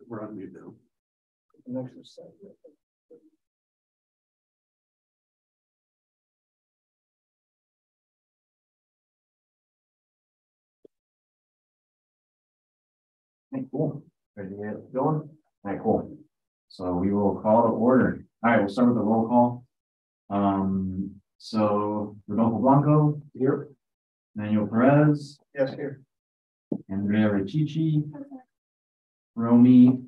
we're on mute now. Okay, cool. Ready to get it going? All right, cool. So we will call to order. All right, we'll start with the roll call. So Rodolfo Blanco here. Manuel Perez. Yes, here. Andrea Riccici. Romy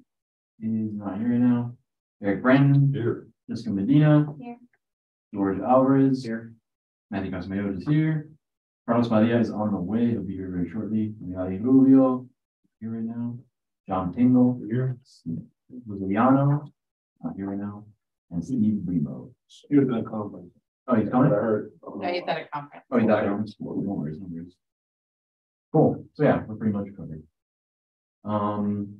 is not here right now. Eric Brandon. Here. Jessica Medina. Here. George Alvarez. Here. Matthew Cosmayo is here. Carlos Padilla is on the way. He'll be here very shortly. Miguel Rubio here right now. John Tingle Here. Luciano not here right now. And Steve Bremo. He was in a conference. Oh, he's coming? I heard. No, he's at a conference. Oh, he's at a conference. No worries, no worries. Cool. So yeah, we're pretty much covered.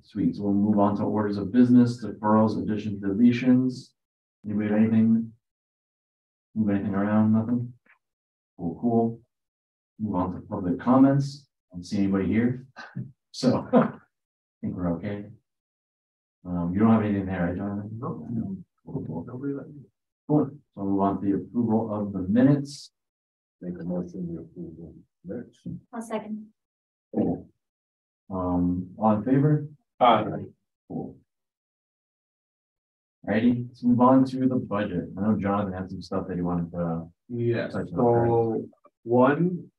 Sweet. So we'll move on to orders of business, deferrals, additions, deletions. Anybody have anything? Move anything around? Nothing? Cool, cool. Move on to public comments. I don't see anybody here. So I think we're okay. You don't have anything there, right, Jonathan? No. Nobody let me. Cool. So we want the approval of the minutes. Make a motion to approve the minutes. I'll second. Cool. All in favor? Cool. Alrighty, let's move on to the budget. I know Jonathan had some stuff that he wanted to. Yeah, so one,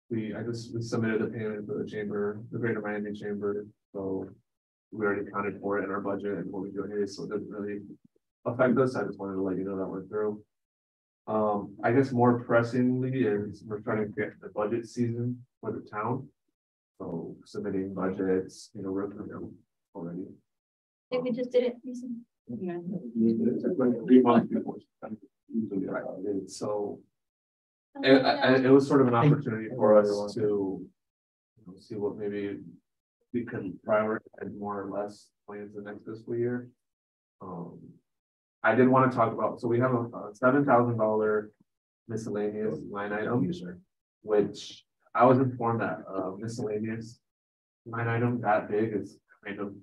we submitted the payment for the chamber, the Greater Miami Chamber, so we already accounted for it in our budget and what we do here, so it doesn't really affect us. I just wanted to let you know that went through. I guess more pressingly is we're trying to get the budget season for the town. So submitting budgets, we're them already. I think we just did it recently. Yeah. It's like 3 months before. So it was sort of an opportunity for us to see what maybe we can prioritize more or less plans the next fiscal year. I did want to talk about, so we have a $7,000 miscellaneous line item, which I was informed that miscellaneous line item that big is kind of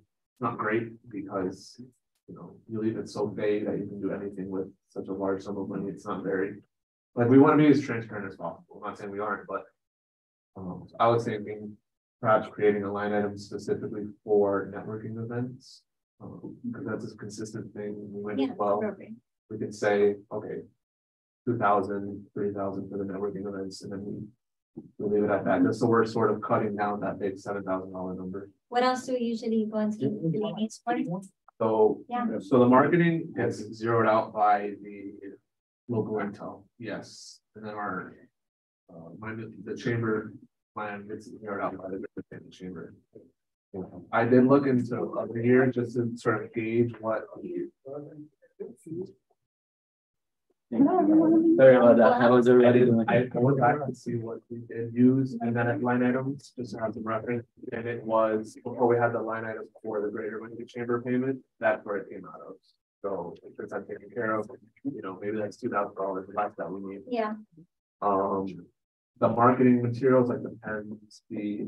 not great because you leave it so vague that you can do anything with such a large sum of money. It's not very, like, we want to be as transparent as possible. I'm not saying we aren't, but I was thinking perhaps creating a line item specifically for networking events, because that's a consistent thing. We could say, okay, 2,000, 3,000 for the networking events, and then we'll leave it at that. Just so we're sort of cutting down that big $7,000 number. What else do we usually go and see the miscellaneous for? So, Yeah. so the marketing gets zeroed out by the local intel, yes, and then our the chamber plan gets zeroed out by the chamber. I did look into other year just to sort of gauge what. Sorry about that. How was everybody doing? I went back to see what we did use and then line items just to have some reference. And it was before we had the line item for the Greater Miami Chamber payment, that's where it came out of. So since I'm taken care of, maybe that's $2,000 less that we need. Yeah. The marketing materials like the pens, the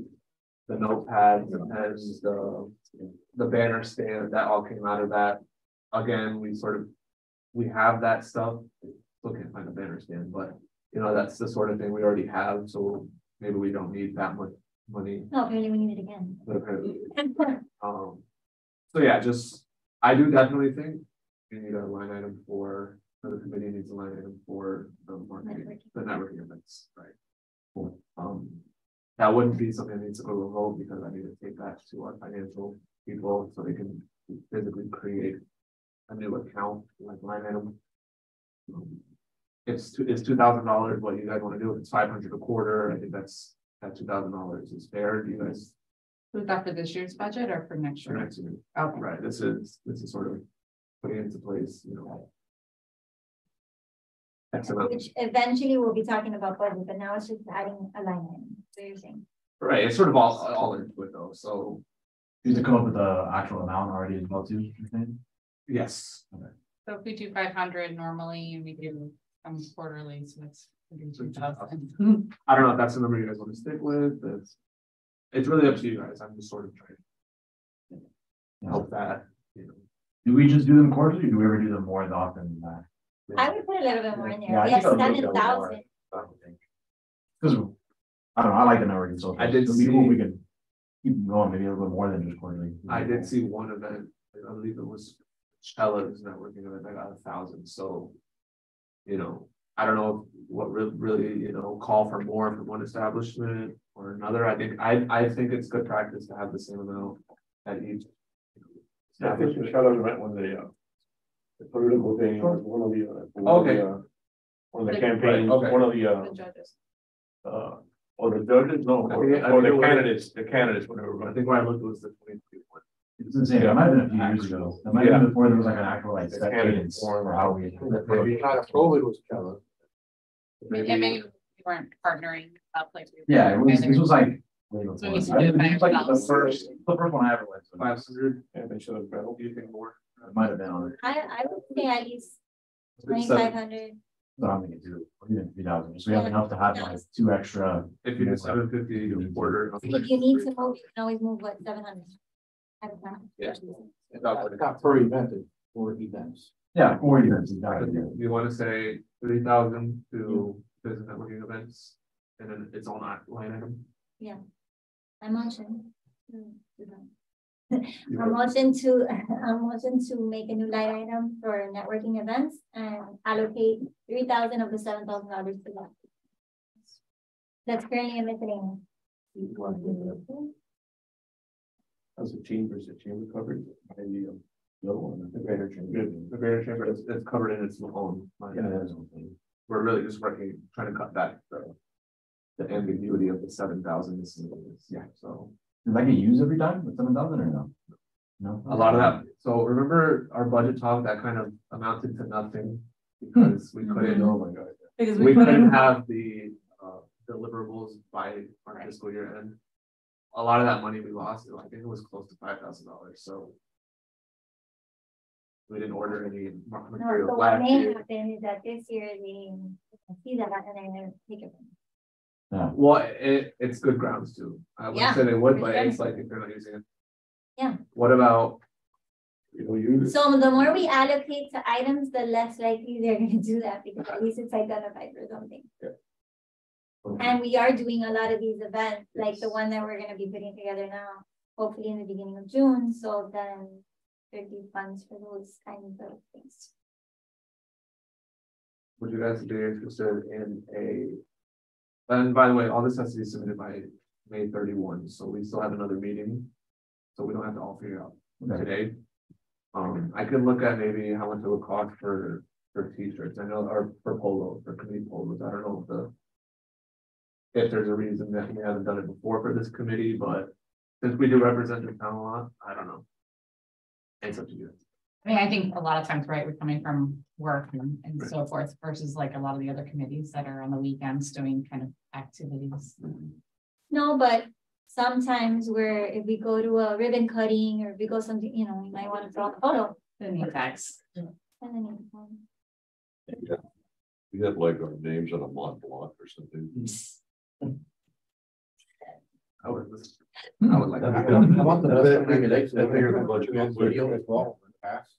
notepads, the pens, the banner stand, that all came out of that. Again, we have that stuff. Still can't find a banner stand, but that's the sort of thing we already have. So maybe we don't need that much money. No, apparently we need it again. But apparently, so yeah, I do definitely think we need a line item for the committee needs a line item for the marketing, the networking events, right? Cool. That wouldn't be something that needs to go to a vote because I need to take that to our financial people so they can physically create a new account like line item. It's $2,000 what you guys want to do. If it's $500 a quarter, I think that $2,000 is fair. Do you guys? Was that for this year's budget or for next year? For next year. Okay. Right. This is sort of putting into place, Which eventually we'll be talking about budget, but now it's just adding a line item. So you're saying. Right. It's sort of all into it though. So You have to come up with the actual amount already as well too, you're saying? yes. Okay. So if we do 500 normally and we do quarterly, so it's 2,000. I don't know if that's the number you guys want to stick with. It's really up to you guys. I'm just sort of trying. help that, you know. Do we just do them quarterly, or do we ever do them more often than that? I would put a little bit more in Yeah, there. I We have think I'll do a little 7,000. Because, I don't know, I like the networking so far. I did It'd be see- cool if we could keep them going, maybe a little bit more than just quarterly. I did see one event, I believe it was Chella's networking event, I got 1,000, so. You know, I don't know what really, you know, call for more from one establishment or another. I think it's good practice to have the same amount at each. I think the shout out event when the political thing, was one of the, Okay. one of the campaigns, Okay. one of The judges. or the judges, no, I or think- I or think the it was- candidates, whatever. I think where I looked was the 2021. It's insane, it might have been a few years ago, it might have been before there was like an actual like The set candidate cadence forum. for how we. Maybe Not a COVID was Keller. And maybe we weren't partnering up like. we were Yeah, it was, together. this was like. way So we before. used to I do didn't- it by This was like the ourselves. first one I ever went to. 500, Yeah, they should have been. do you think more? It might have been on it, I would say at least It's 2,500. but I'm thinking two, or even 3,000, so we have enough to have like 2 extra. If you do 750 a quarter. If you need to move, you can always move what, 700. At a time. Yeah. Not per event, it's for events. Yeah, 4 events, Do exactly. you want to say 3,000 to business networking events? And then it's all not line item? I motion. A motion to make a new line item for networking events and allocate 3,000 of the $7,000 to that. That's currently a miscellaneous. How's the chamber covered by the yellow one? The greater chamber. The greater chamber is covered in its own line Yeah, item. that is one We're really just trying to cut back the ambiguity of the 7,000 miscellaneous. Yeah, so. Does that get used every time with 7,000 or no? No? A lot of that, so remember our budget talk that kind of amounted to nothing because we couldn't, Oh my God. Because we couldn't have the deliverables by our Right. fiscal year end. A lot of that money we lost, I think it was close to $5,000, so. We didn't order any No, materials so what last may year. happen is that this year they see that and they're gonna take it. Well, it's good grounds too. I Yeah, wouldn't say they would, for but sure. it's like if they're not using it. Yeah. What about, You know, you. So the more we allocate to items, the less likely they're gonna do that because at least it's identified for something. And we are doing a lot of these events, like the one that we're gonna be putting together now, hopefully in the beginning of June, so then there'd be funds for those kinds of things. would you guys be interested in and by the way, all this has to be submitted by May 31, so we still have another meeting. So we don't have to all figure it out Okay. today. I could look at maybe how much it would cost for t-shirts, I know, or for polos, for committee polos, I don't know if there's a reason that we haven't done it before for this committee, but since we do represent the town a lot, I don't know. It's up to you. I mean, I think a lot of times, right, we're coming from work and so forth versus like a lot of the other committees that are on the weekends doing kind of activities. No, but sometimes if we go to a ribbon cutting or if we go something, you know, we might want to draw a photo. The name tags. And then We have like our names on a Mont Blanc or something. I would like. How about the budget regulations? I figure the budget was video as well in the past.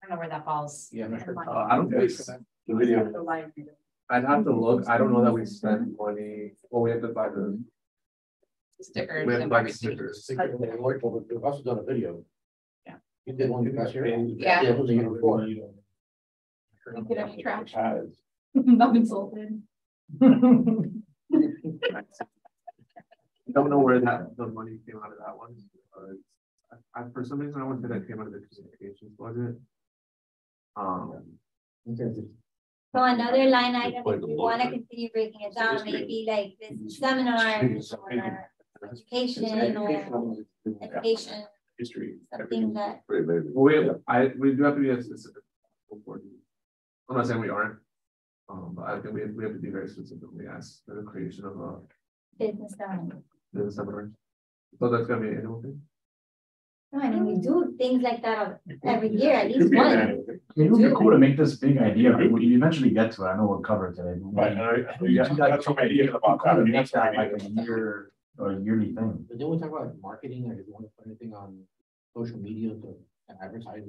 I don't know where that falls. Yeah, I'm not sure. I don't think it's The video. I'd have to look, I don't know that we spend money, well, we have to buy the, Stickers we have to and buy the everything. stickers. We've also done a video. Yeah. You did one last year? Yeah. It was a year before. You could have trash. Has. Not insulted. Don't know where the money came out of that one. For some reason, I want to say that came out of the communications budget. So another line item, if we want to continue breaking it down, maybe like this seminars or education or education, History. something that, We do have to be a specific. I'm not saying we aren't. But I think we have to be very specific. We ask for the creation of a business down. seminar. So that's gonna be an annual thing. No, I mean, we do things like that every year, at least one. It would be cool to make this big idea, but when you eventually get to it, I know we'll cover it today. Right, and I got some ideas about that. Make that like a year a yearly thing. But then we talk about marketing, like, if you want to put anything on social media to advertise.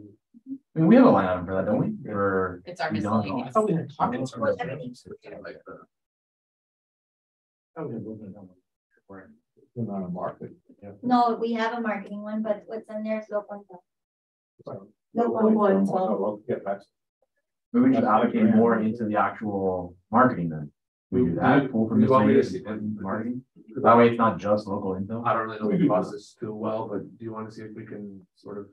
I mean, we have a line item for that, don't we? Or It's our we don't? miscellaneous. I thought we had talked about Well, it. everything's- Like the, I thought we had broken it down. Where- Not a market. No, we have a marketing one, but what's in there is local. Yeah, that's. maybe we should allocate more into the actual marketing then. We do that, pull from You want me to miscellaneous into marketing. That way it's not just local info. I don't really know the process too well, but do you want to see if we can sort of,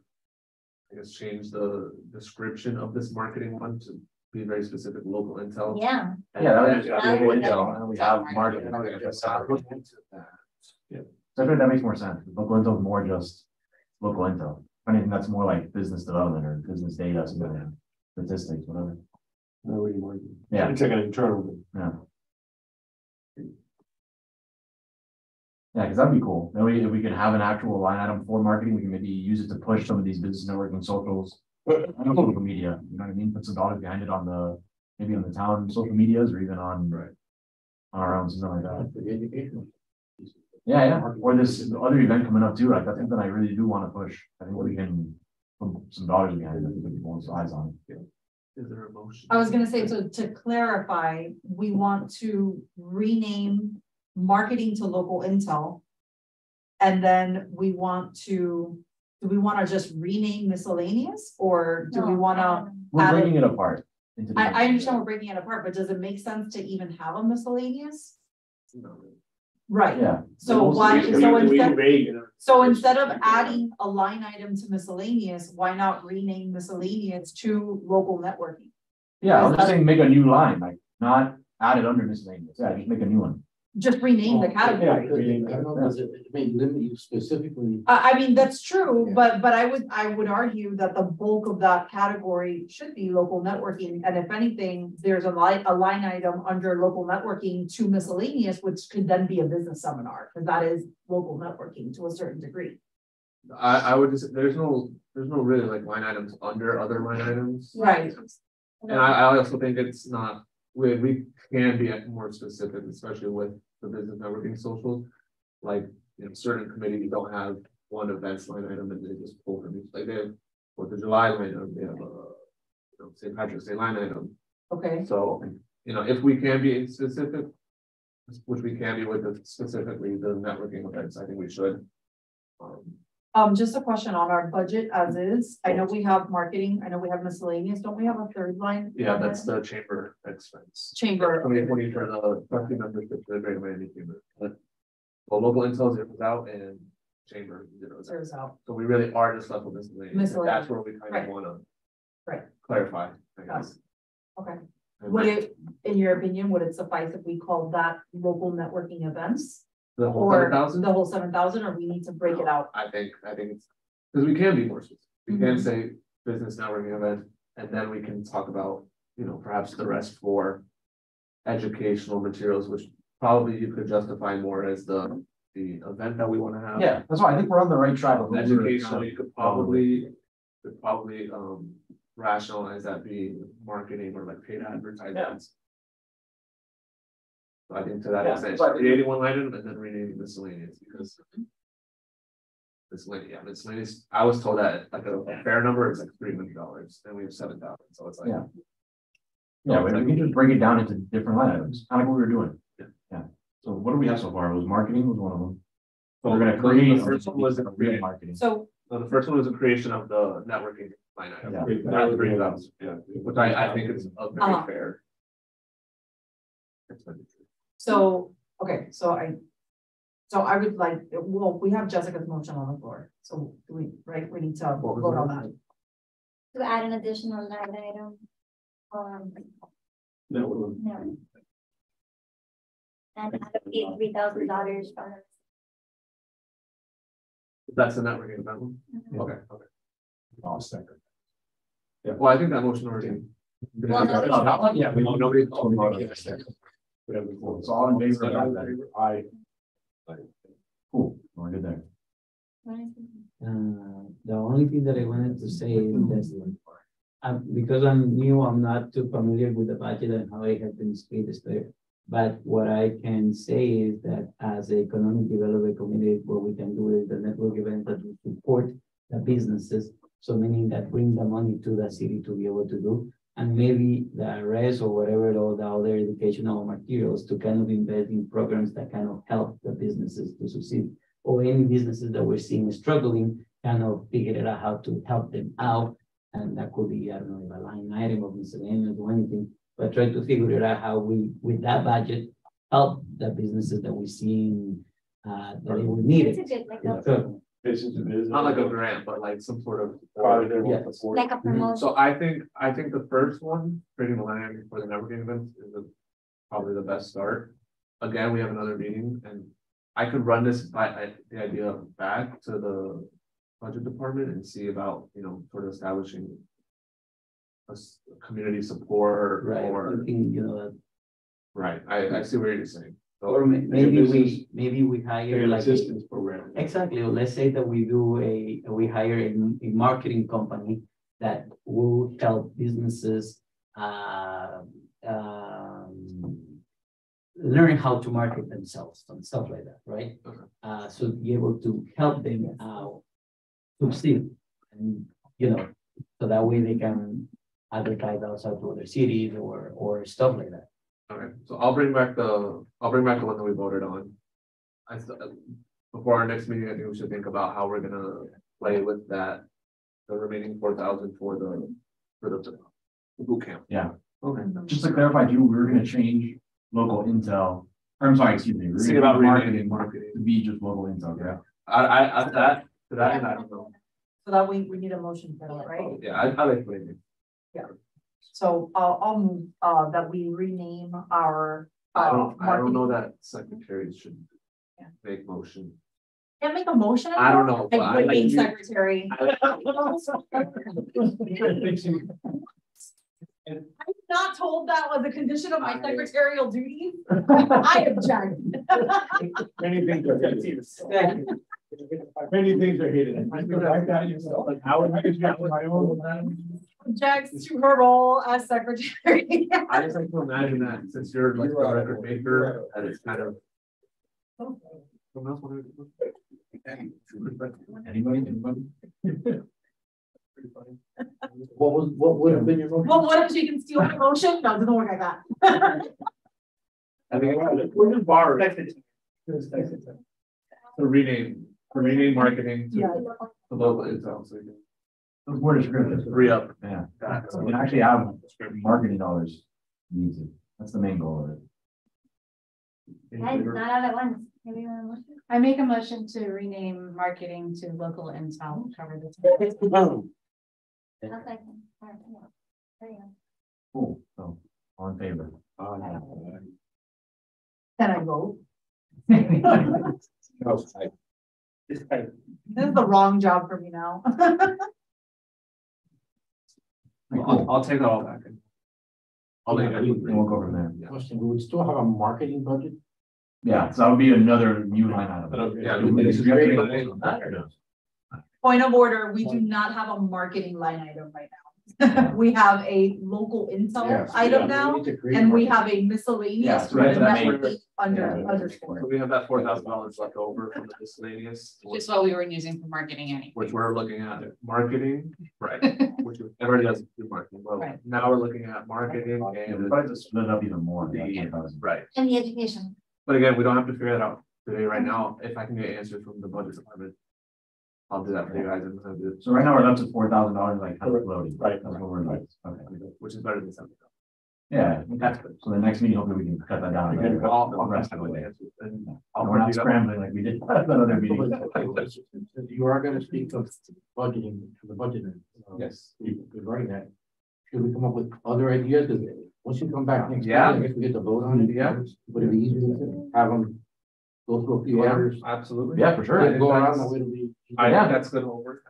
I guess, change the description of this marketing one to be very specific local intel? Yeah, Yeah, that would And- just that be would- intel, and we have marketing. So I think that makes more sense. Local intel is more just local intel. Anything that's more like business development or business data, something like that. Statistics, whatever. Yeah. It's like an internal. Yeah. Yeah, because that'd be cool. Then if we can have an actual line item for marketing, we can maybe use it to push some of these business networking socials. On social media, you know what I mean? Put some dollars behind it on the, maybe on the town social medias or even on. Right. On our own, something like that. For the education. Yeah, yeah. Or this other event coming up too. Like that's something I really do want to push. I think we can put some dollars behind it. Put people's eyes on it. Is there a motion? I was gonna say, so to clarify, we want to rename marketing to local intel. And then we want to, do we wanna just rename miscellaneous, or do we no, wanna? We're Add it- breaking it apart. Into I different- understand we're breaking it apart, but does it make sense to even have a miscellaneous? No. Right, Yeah. so We'll why, see. so instead of adding a line item to miscellaneous, why not rename miscellaneous to local networking? Yeah, I was just saying, make a new line, like not add it under miscellaneous. Yeah, just make a new one. Just rename the I category. don't know, because it may limit you specifically. I mean, that's true, Yeah. but I would argue that the bulk of that category should be local networking. And if anything, there's a line item under local networking to miscellaneous, which could then be a business seminar, because that is local networking to a certain degree. I would just, there's no really like line items under other line items. Right. And I also think it's not, we can be more specific, especially with the business networking socials. Like, you know, certain committees don't have one events line item and they just pull from each, like they have Fourth of July line item, they have St. Patrick's Day line item. Okay, So, you know, if we can be specific, which we can be with specifically the networking events, I think we should. just a question on our budget as is. I know we have marketing, I know we have miscellaneous. Don't we have a third line? Yeah, that's the chamber expense. Chamber. 2020 for the trustee membership for the Greater Miami Chamber. Well, local intel zeroes out and chamber zeroes out. Serves out. So we really are just left with miscellaneous. Miscellaneous. That's where we kind Right. of wanna. Right. Clarify, I guess. Okay. And Would it, in your opinion, would it suffice if we called that local networking events? The whole Or 7,000? the whole 7,000, or we need to break it out? I think it's, because we can be more specific. We can say business networking event, and then we can talk about, you know, perhaps the rest for educational materials, which probably you could justify more as the event that we want to have. Yeah, that's why I think we're on the right track. of what we're Educational, trying you to- could probably rationalize that being marketing or like paid advertisements. So I think to that Yeah, extent, so I think- creating one item and then renaming miscellaneous because. Miscellaneous, I was told that like a fair number is like $300 and we have 7,000, so it's like. Yeah. Yeah, we can just break it down into different line items, kind of what we were doing. Yeah. So what do we have so far? It was marketing was one of them. So we're gonna create. The first one was the create. marketing. So, The first one was the creation of the networking line item. Yeah. That was $3,000, yeah, which I think is a very Uh-huh. fair. expenditure. okay, so I would like, well, we have Jessica's motion on the floor, so we need to What was vote the on motion? that. To add an additional line item. No. And allocate $3,000 from it. That's the networking event one? Mhm. Okay. I'll second. Yeah, well, I think that motion already. Well, no, Oh, that one? Yeah. Nobody. Cool. So all in favor of that? I. Cool, we're good there. The only thing that I wanted to say is that because I'm new, I'm not too familiar with the budget and how it has been split. But what I can say is that as the economic development committee, what we can do is the network event that we support the businesses. So meaning that bring the money to the city to be able to do, and maybe the rest or whatever, all the other educational materials to kind of invest in programs that kind of help the businesses to succeed. Or any businesses that we're seeing struggling, kind of figure it out how to help them out. And that could be, I don't know, a line item of miscellaneous or anything, but try to figure it out how we, with that budget, help the businesses that we see that they will need It's it. a good, Business to business. Not like a grant, but like some sort of. Yes. like a promotion. So I think the first one, creating the land for the networking events is probably the best start. Again, we have another meeting and I could run this by the idea back to the budget department and see about, sort of establishing a community support Right, or, looking, you know, right, I see what you're saying. or maybe we hire like. Assistance program. Exactly. Let's say that we hire a marketing company that will help businesses learn how to market themselves and stuff like that, right? Okay. So be able to help them succeed, and so that way they can advertise outside to other cities or stuff like that. Okay, so I'll bring back the one that we voted on. Before our next meeting, I think we should think about how we're gonna play with that, the remaining 4,000 for the boot camp. Yeah. Okay. Just to clarify, too, we were gonna change local intel, or I'm sorry, excuse me. We're See gonna about do marketing. to be just local intel, yeah. I don't know. So that we need a motion for that, right? Yeah, I like putting it. So I'll move, that we rename our. I don't marketing- know that secretaries should Yeah. make motion. Can't make a motion. I don't know, but Like I with being like- secretary. I'm not told that was a condition of my secretarial duties. I object. Many things are hidden. Many things are hidden. How would I get my own? Objects to her role as secretary. I just like to imagine that since you're like the record maker, that it's kind of. Someone else wanna do it? Anybody? What would have been your motion? Well, what if she can steal my motion? No, it doesn't work like that. I think we're just borrowing. To rename marketing to Yeah. the local intel, so you Those more descriptive. can free up Yeah. that. So we can actually have marketing dollars used. That's the main goal of it. Guys, not all at once. Maybe you want a motion? I make a motion to rename marketing to local intel, cover the. I'll second. All right, yeah. There you go. Cool. So, all in favor? Can I vote? This kind of. This is the wrong job for me now. I'll take that all back. I'll make And we'll go from there. Yeah. Question, we would still have a marketing budget? Yeah, so that would be another new line item. Yeah, Do we- we- do we have to make a motion on that or no? Point of order, we do not have a marketing line item right now. We have a local intel Yes, item yeah, now, we need to create and we marketing. have a miscellaneous. Yeah, so with that's a that network main- under Yeah. underscore. So we have that $4,000 left over from the miscellaneous, Which is what we were using for marketing anyway. which we're looking at marketing, right? Which everybody does do marketing, well, Right. now we're looking at marketing Yeah, and we'll probably just split it up even more. right. And the education. But again, we don't have to figure that out today, right now. If I can get answers from the budget department, I'll do that for you guys and I'll do it, So right now we're up to $4,000, like kind of floating. Right. That's what we're like. Okay. which is better than something. Yeah, That's good. so the next meeting, hopefully we can cut that down. Okay. I'll Rest have of the the way. answers and And I'll we're not put you up. scrambling like we did that other meeting. You are gonna speak of budgeting to the budget. Yes. Regarding that, should we come up with other ideas? 'Cause once you come back next Yeah. time, I guess we get to vote on it. Yeah. Would it be easier to have them go through a few Yeah, others? absolutely. Yeah, for sure. Go around, that way it'll be. I think that's good homework.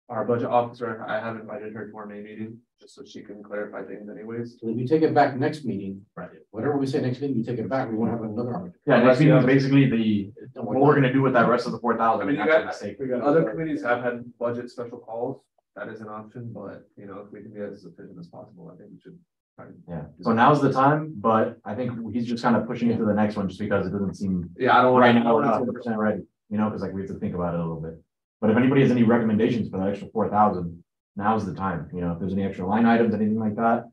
Our budget officer, I have invited her to our May meeting, just so she can clarify things anyways. So if you take it back next meeting, Right. whatever we say next meeting, you take it back, we won't have another. Yeah, next meeting is basically what we're What gonna do with that rest of the I 4,000. mean, you got, other committees have had budget special calls that is an option, but you know, if we can be as efficient as possible, I think we should. Try and Yeah, do so that. now's the time, but I think he's just kind of pushing it to the next one just because it doesn't seem Yeah, I don't want right now, we're not 100% ready, you know, because like we have to think about it a little bit. But if anybody has any recommendations for that extra 4,000, now's the time, you know, if there's any extra line items, anything like that.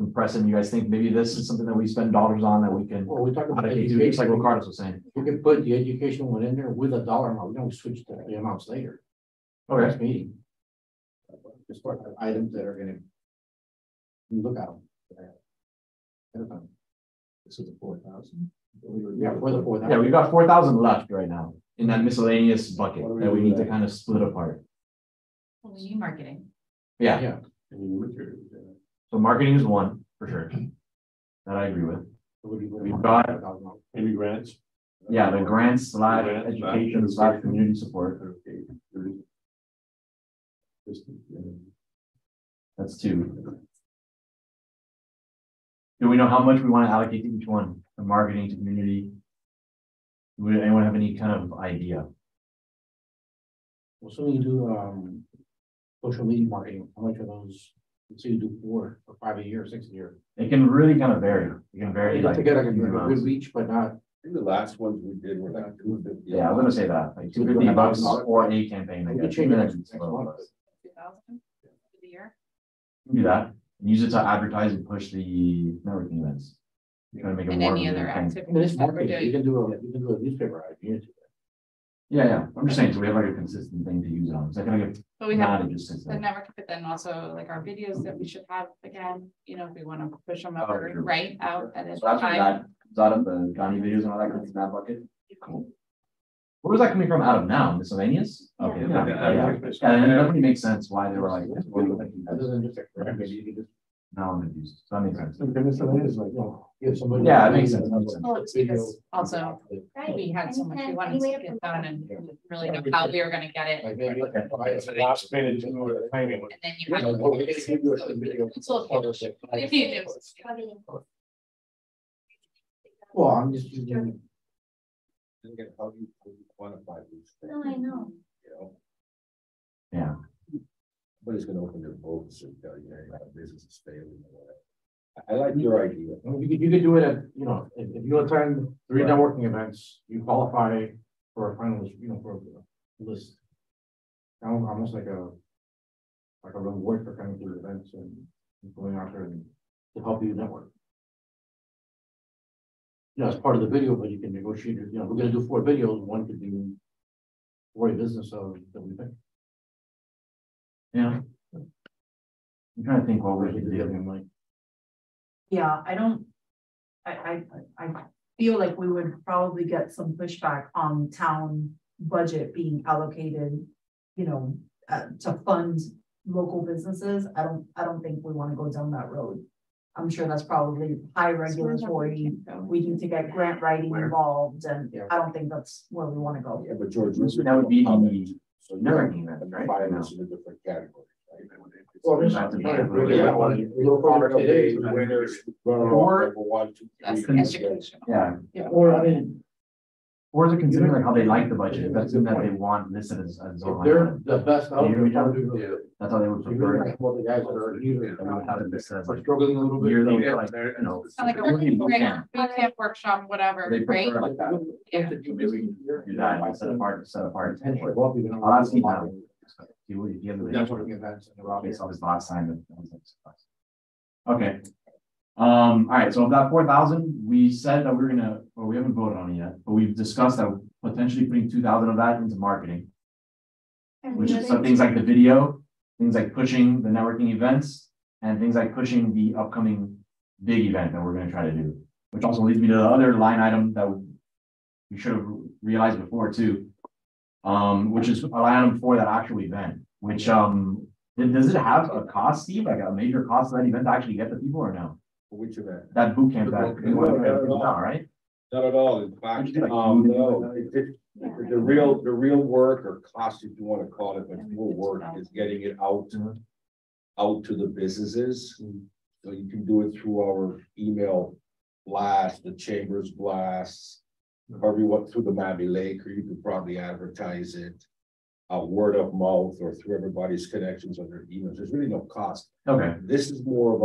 Impressive, you guys think maybe this is something that we spend dollars on that we can. Well, we talked about allocate to, just like what Carlos was saying. We could put the educational one in there with a dollar amount, we don't switch the amounts later. Okay. Next meeting. Just for items that are gonna. You look at them. This is the 4,000. Yeah, for the 4,000. Yeah, we've got 4,000 left right now in that miscellaneous bucket What do we that we do need with to that? kind of split apart. Well, we need marketing. Yeah, Yeah. so marketing is one for sure. That I agree with. We've got, Maybe grants. yeah, the grants slash Grants, education slash community support. That's two. Do we know how much we want to allocate to each one? From marketing to community? Would anyone have any kind of idea? Well, so you do, social media marketing, how much of those, let's say you do 4 or 5 a year, 6 a year? It can really kind of vary. It can vary. You have Like, to get like a huge good amounts. reach, but not. I think the last ones we did were like 250. Yeah, I was gonna say that, like $250 or a campaign. I We could guess. change it Even next if- month. 2,000 for the year. Do that, and use it to advertise and push the networking events. You're gonna make it And more. any of a other thing. I mean, activity it's that we're marketing, you doing. can do a newspaper ad, if you need to. Yeah, I'm just saying, so we have like a consistent thing to use on, it's like, But we have not, it just sits the there. network, but then also like our videos that we should have again, you know, if we want to push them Oh, over, sure. right, out at a So that's where time. that comes out of the Johnny videos and all that comes in that bucket. Cool. Where was that coming from out of now? Miscellaneous? Okay, Yeah. yeah, yeah. Yeah, and it definitely makes sense why they were like. Other than just a, maybe you can just. Now I'm confused, so that makes sense. Give somebody. Yeah, it makes sense, it makes sense. Well, it's because also Right. we had so much we Anytime, wanted any way to to get promote. done and didn't really know how we were gonna get it. Like maybe. It's the last minute, you know, what the timing was. And then you have. It's all- If you do. Well, I'm just using. How do you quantify these things? No, I know. You know, Yeah, nobody's gonna open their books and tell you, hey, my business is failing or whatever. I like your idea. You could do it at, you know, if you attend 3 networking events, you qualify for a finalist, you know, for a list. Almost like a reward for coming to the events and going out there and to help you network. You know, as part of the video, but you can negotiate, you know, we're gonna do 4 videos, one could be for a business of that we think. yeah. I'm trying to think what we should do. Yeah, I feel like we would probably get some pushback on town budget being allocated, you know, to fund local businesses. I don't think we want to go down that road. I'm sure that's probably high regulatory. We need to get grant writing involved, and I don't think that's where we want to go. Yeah, but George. That would be the So networking event, right? Finance in a different category, right? Well, there's- That's a big- Days, winners, runner-up, number 1, 2, 3. That's the education. Yeah, Or I mean, or is it considering like how they like the budget, that's something that they want listed as. if they're the best out Hear me there, now? That's how they would you prefer. really it. want the guys that are either They would have it listed as, are like, struggling a little bit. yearly, Yeah, like, there- you know. It's not like a working boot boot camp. camp workshop, whatever, They right? prefer like that. Yeah. Maybe we can do that, and set apart. And for both, you know, I'll ask you now. See what you have. networking events and Robbie saw this last time. That was like. Okay. All right, so of that 4,000, we said that we're gonna, well, we haven't voted on it yet, but we've discussed that potentially putting 2,000 of that into marketing, which is some things like the video, things like pushing the networking events, and things like pushing the upcoming big event that we're gonna try to do. Which also leads me to the other line item that we should have realized before too. Which is a line item for that actual event, which does it have a cost, Steve, like a major cost of that event to actually get the people or no? Which of that? That boot camp that. No, no. No, right? Not at all, in fact, Would you like- no, the real work or cost, if you wanna call it, but real work is getting it out to the businesses. So you can do it through our email blast, the chambers blasts, however you want, through the Mabby Lake, or you could probably advertise it. word of mouth or through everybody's connections on their emails. There's really no cost. Okay, This is more of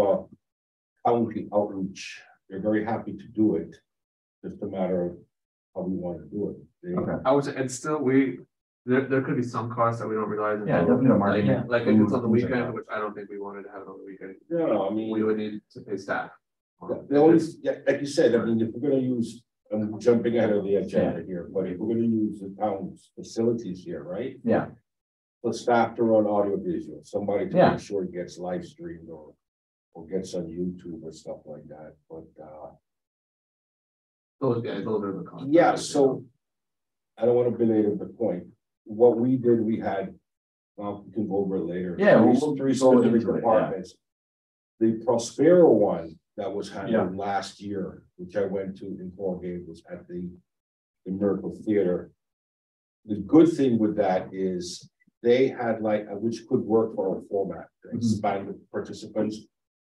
a county outreach. They're very happy to do it. Just a matter of how we want to do it. okay. I would say, it's still, there could be some costs that we don't realize. Yeah, until- definitely the marketing. Like if it's on the Things like weekend, that. which I don't think we wanted to have it on the weekend, No, I mean. we would need to pay staff. The only, yeah, like you said, I mean, if we're gonna use, I'm jumping ahead of the agenda here, but if we're gonna use the town's facilities here, right? Yeah, The staff to run audio visual, somebody to Yeah. make sure it gets live streamed or gets on YouTube or stuff like that, but, Those guys, those are the costs. yeah, so. I don't wanna belabor the point. What we did, we had, we can go over it later. Yeah, Three- we'll three go into specific it, yeah. departments. The Prospero one that was handled last year, which I went to in Colgate, was at the Miracle Theater. The good thing with that is they had like, which could work for our format, to expand the participants.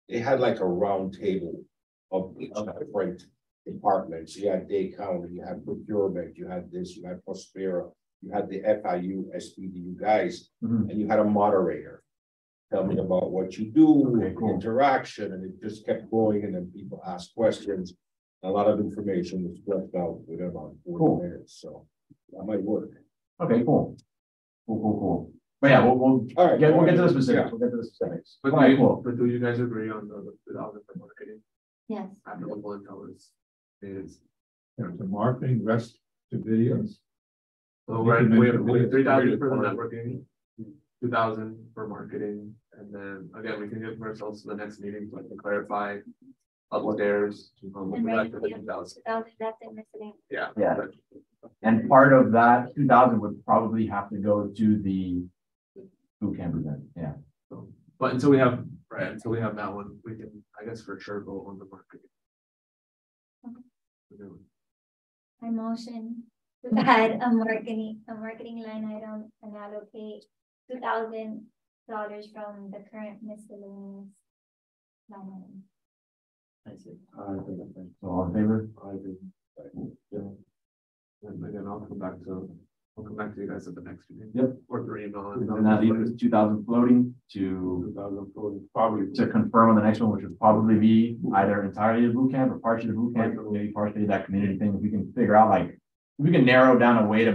They had like a round table of different departments. You had Day County, you had procurement, you had this, you had Prospero, you had the FIU, SPDU guys, Mhm. and you had a moderator. Tell me about what you do, Okay, cool. interaction, and it just kept going, and then people asked questions. A lot of information was fleshed out within about 40 Cool. minutes, so that might work. okay, cool. Cool. But yeah, we'll All right. we'll get to the specifics, we'll get to the specifics. But All right, cool. but do you guys agree on the 2,000 for marketing? Yes. After local intel is, The marketing, rest to videos. so You right, can we make have the videos 3,000 for the very networking. 2,000 for marketing, and then again, we can give ourselves to the next meeting, so I can clarify upstairs. And Back right, to we the have 2,000. 2,000, that's it, miscellaneous. Yeah. Yeah. And part of that 2,000 would probably have to go to the boot camp event, yeah. So, but until we have that one, we can, I guess, for sure go on the marketing. I motion to add a marketing line item and allocate $2,000 from the current miscellaneous line item. I see. So all in favor? And again, I'll come back to you guys at the next meeting. Yep. Or through email. And that leaves 2,000 floating to Probably. to confirm on the next one, which would probably be either entirely the boot camp or partially the boot camp, or maybe partially that community thing. If we can figure out like, if we can narrow down a way to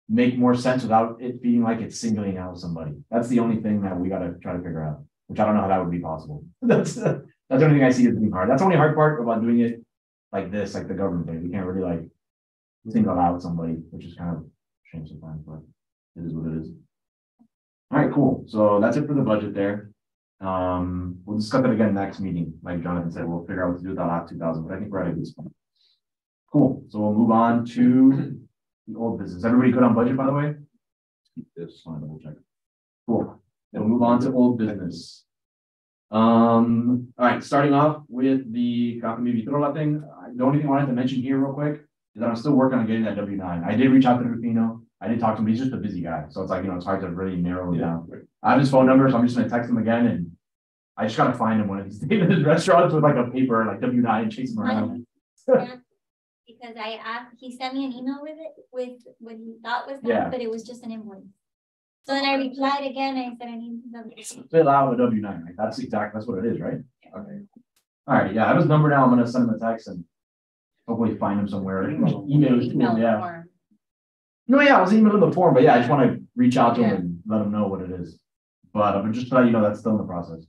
make more sense without it feeling like it's singling out somebody. That's the only thing that we gotta try to figure out, which I don't know how that would be possible. That's the only thing I see as being hard. That's the only hard part about doing it like this, like the government thing. We can't really like single out somebody, which is kind of a shame sometimes, but it is what it is. All right, cool. So that's it for the budget there. We'll discuss it again next meeting. Like Jonathan said, we'll figure out what to do with that last 2,000, but I think we're at a good spot. Cool. So we'll move on to the old business. Everybody good on budget, by the way? Yes, fine, double check. Cool. Then we'll move on to old business. All right, starting off with the Kakami Vitrola thing. The only thing I wanted to mention here real quick is that I'm still working on getting that W-9. I did reach out to Rufino. I did talk to him. He's just a busy guy. So it's like, it's hard to really narrow it down. I have his phone number, so I'm just gonna text him again, and I just gotta find him one of these days in his restaurants with like a paper, like W-9, and chase him around. Yeah, because I asked, he sent me an email with it, with what he thought was Yeah. that, but it was just an invoice. So then I replied again, I said I need the. Fill out a W-9, right? That's what it is, right? Okay. All right, yeah, I have his number now. I'm gonna send him a text and hopefully find him somewhere. Email it to him, yeah. form. No, yeah, I was emailing the form, but yeah, I just want to reach out to him and let him know what it is. But just to let you know, that's still in the process.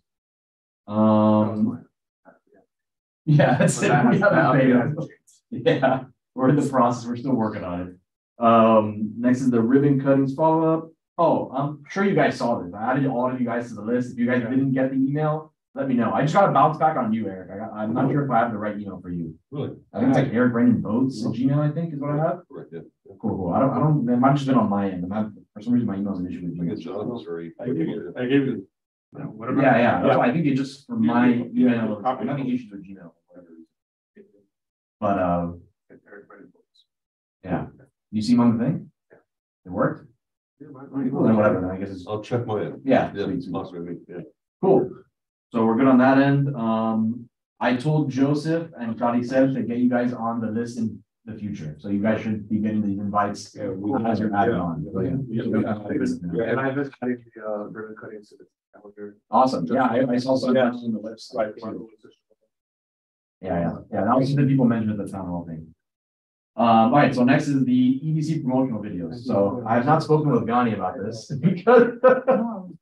Yeah, that's it. We haven't paid him. Yeah, we're in the process. We're still working on it. Next is the ribbon cuttings follow-up. Oh, I'm sure you guys saw this. I added all of you guys to the list. If you guys didn't get the email, let me know. I just got a bounce back on you, Eric. I'm not sure if I have the right email for you. Really? I think it's like Eric Brandon Boats at Gmail, I think is what I have. Correct, yeah. Cool. I don't, it might have just been on my end. For some reason, my email's an issue with I guess you. John was very. I gave you. Whatever. Yeah. That's why I think it just from my Yeah, email, I'm having issues with Gmail. For whatever reason. But yeah. You see him on the thing? It worked? Well, then whatever, then I guess it's. I'll check my end. Yeah. Yeah, sweet, it's sweet. possible, yeah. Cool. So we're good on that end. I told Joseph and Charlie said to get you guys on the list in the future. So you guys should be getting these invites Yeah, as you're adding on. Yeah. And I've been adding the ribbon cutting to the calendar. Awesome. Yeah, I saw some Yeah. on the website too. Yeah. That was something people mentioned at the town hall thing. All right, so next is the EDC promotional videos. So I have not spoken with Gani about this because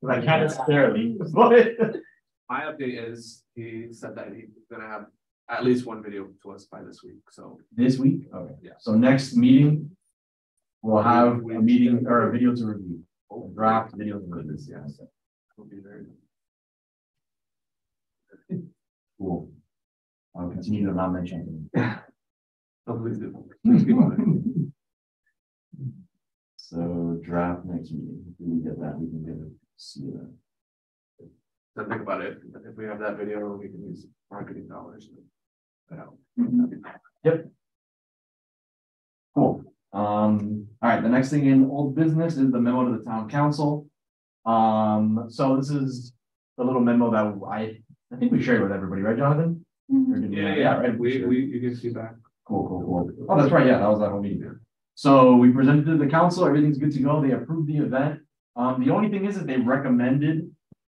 I can't necessarily, but My update is, he said that he's gonna have at least one video to us by this week, so. this week, okay. Yeah. So next meeting, we'll have a meeting or a video to review, a draft video to review. Yes. Will be very. Cool. I'll continue to not mention Oh, please do. Please keep on it. So draft next meeting, if we get that, we can get it, see that. So think about it, if we have that video, we can use marketing dollars. To help. Yep. Cool. All right, the next thing in old business is the memo to the town council. So this is the little memo that I think we shared with everybody, right, Jonathan? Or did we- right. You can see that. Cool. Oh, that's right. Yeah, that was that whole meeting. So we presented to the council, everything's good to go. They approved the event. The only thing is that they recommended,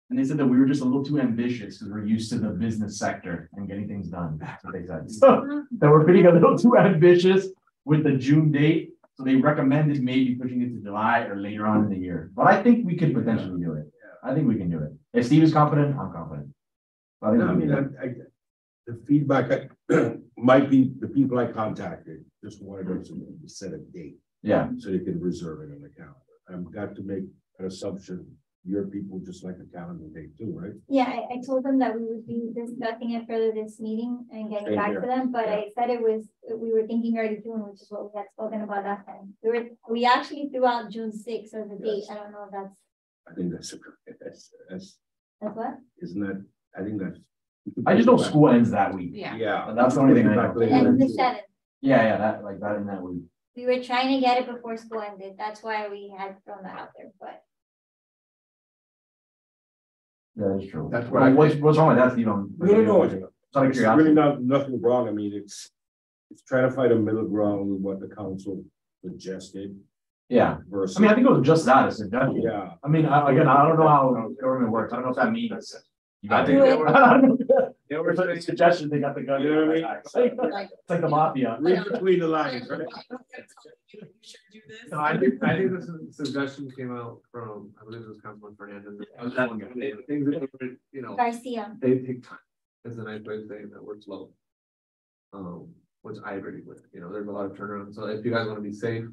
and they said that we were just a little too ambitious because we're used to the business sector and getting things done. That's what they said. So that we're being a little too ambitious with the June date. So they recommended maybe pushing it to July or later on in the year. But I think we could potentially do it. I think we can do it. If Steve is confident, I'm confident. I think we can do it. The feedback might be the people I contacted just wanted us to set a date Yeah. so they can reserve it on the calendar. I've got to make an assumption, your people just like a calendar date too, right? Yeah, I told them that we would be discussing it further this meeting and getting Same back here. to them, but Yeah. I said we were thinking early June, which is what we had spoken about last time. We actually threw out June 6th as the date. I don't know if that's I think that's what? isn't that, I think that's. I just know school ends that week. Yeah. Yeah. That's the only thing I know. It ends the 7th. Yeah, that like that in that week. We were trying to get it before school ended. That's why we had thrown that out there, but Yeah, that's true. That's what I- What's wrong with that, Steve? No. It's out of It's curiosity. really nothing wrong. I mean, it's trying to find a middle ground with what the council suggested Yeah, versus. I mean, I think it was just that, a suggestion. Yeah, I mean, again, I don't know how government works. I don't know if that means. You got think they were- They were a suggestion, they got the gun. You know what I mean? It's like the mafia. read between the lines, right? No, I think this suggestion came out from, I believe it was Councilman Fernandez. Things that, you know, Garcia. they take time. It's a nice way of saying that we're slow. Which I agree with, you know, there's a lot of turnaround. So if you guys want to be safe,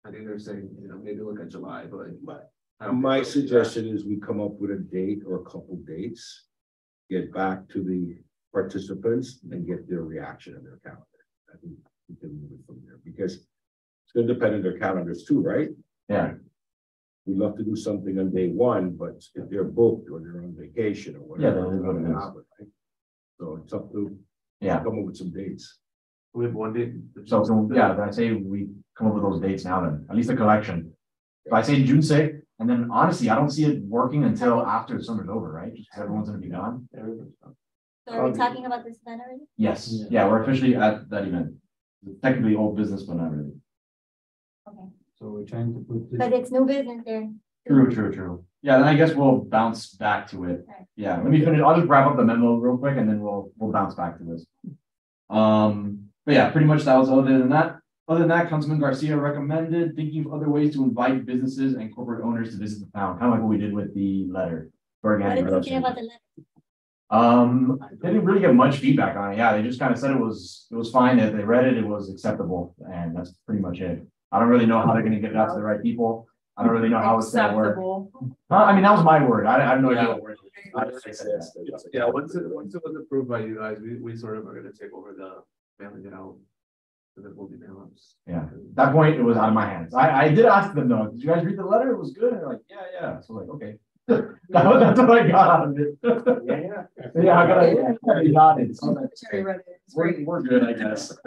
I think they're saying, you know, maybe look at July, but. I don't My think so. suggestion is we come up with a date or a couple dates. Get back to the participants and get their reaction and their calendar. I think we can move it from there because it's gonna depend on their calendars too, right? Yeah, We'd love to do something on day one, but if they're booked or they're on vacation or Yeah, whatever. that is what it it's is. not gonna happen, right? So it's up to, yeah. come up with some dates. We have one day. So yeah, then I say we come up with those dates now then, at least a collection. If I say June 6th, and then honestly, I don't see it working until after the summer's over, right? Just 'cause everyone's gonna be gone. So are we talking about this event already? Yes, yeah, we're officially at that event. Technically old business, but not really. Okay, So we're trying to put this. but it's new business there. True. Yeah, then I guess we'll bounce back to it. Right. Yeah, let me finish. I'll just wrap up the memo real quick and then we'll bounce back to this. But yeah, pretty much that was other than that. Other than that, Councilman Garcia recommended thinking of other ways to invite businesses and corporate owners to visit the town, kind of like what we did with the letter. For What organic did you think reduction. about the letter? They didn't really get much feedback on it. Yeah, they just kind of said it was fine, that they read it, it was acceptable, and that's pretty much it. I don't really know how they're gonna get it out to the right people. I don't really know how it's gonna work. Acceptable. I mean, that was my word. I have no idea Yeah. what word. I just said that. Yeah, once it was approved by you guys, we sort of are gonna take over the mailing it out. So that will be mail-ups. Yeah. At that point, it was out of my hands. I did ask them though, did you guys read the letter? It was good. And they're like, yeah. So like, okay. That's what I got out of it. Yeah, I got it. So we're good, I guess.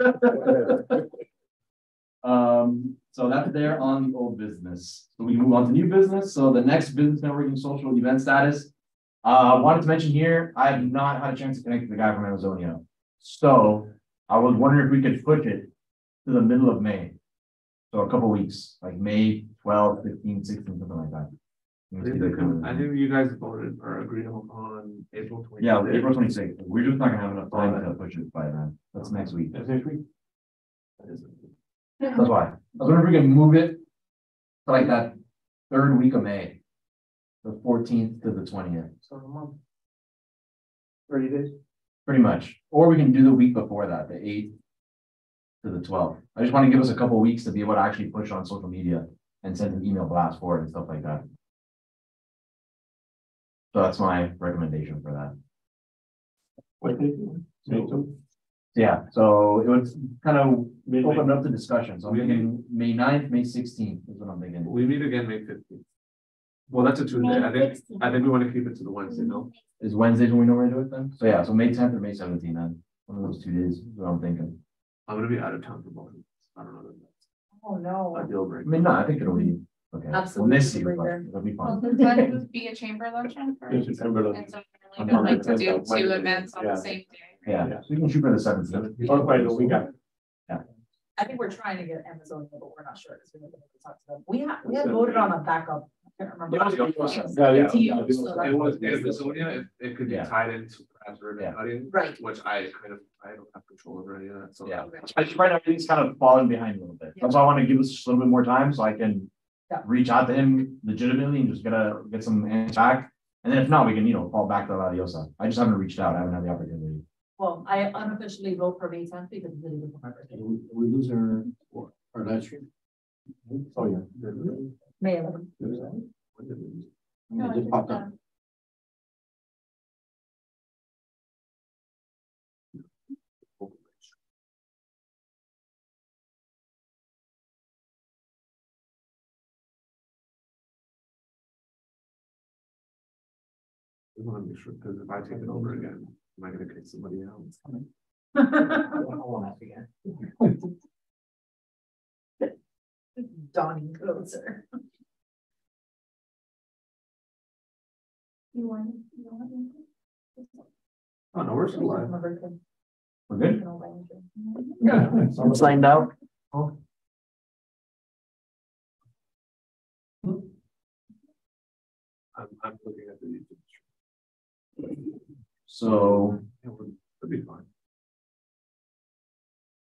So that's there on the old business. So we move on to new business. So the next business networking social event status. Wanted to mention here, I have not had a chance to connect with the guy from Amazonia. So I was wondering if we could push it to the middle of May. So a couple weeks, like May 12, 15, 16, something like that. I think you guys voted or agreed on April 20th. Yeah, April 26th. We're just not gonna have enough time to push it by then. That's next week. That's next week. That's why. I was wondering if we can move it to like that third week of May. The 14th to the 20th. So a month. 30 days. Pretty much. Or we can do the week before that, the 8th to the 12th. I just want to give us a couple of weeks to be able to actually push on social media and send an email blast for it and stuff like that. So that's my recommendation for that. What date? Yeah, so it was kind of opened up the discussion. So I'm thinking May 9th, May 16th is what I'm thinking. We meet again May 15th. Well, that's a Tuesday. May I think we want to keep it to the Wednesday, no? Is Wednesdays when we normally do it then? So yeah, so May 10th or May 17th then. One of those 2 days is what I'm thinking. I'm gonna be out of town for both. I don't know that Oh, no. that's a deal I breaker. mean, no, I think it'll be okay. Absolutely We'll miss you, but breaker. it'll be Well, fun. then would be a chamber luncheon for. In September. And so we really don't like to do two events on the same day. Yeah, so you can shoot for the 17th. Oh, right, we got it. I think we're trying to get Amazon, but we're not sure. 'Cause we haven't really talked to them. We had voted on a backup. I can't remember. It was Amazonia, it could be Yeah. tied into perhaps ribbon Yeah. cutting, Right. which I don't have control over any of that, so. Yeah, I just right now everything's kind of falling behind a little bit. That's why I want to give us just a little bit more time so I can Yeah. reach out to him legitimately and just get some answers back. And then if not, we can, fall back to La Diosa. I just haven't reached out. I haven't had the opportunity. Well, I unofficially vote for May 10th because it's really good for my birthday. We lose our live stream. Oh, yeah. May 11th. No, It just popped up. I want to make sure, because if I take it over again, am I gonna kick somebody out? Dawning closer. You want? Oh, no, we're still live. My birthday. We're good? Yeah. I'm signed out. I'm looking at the YouTube. So, It'll be fine.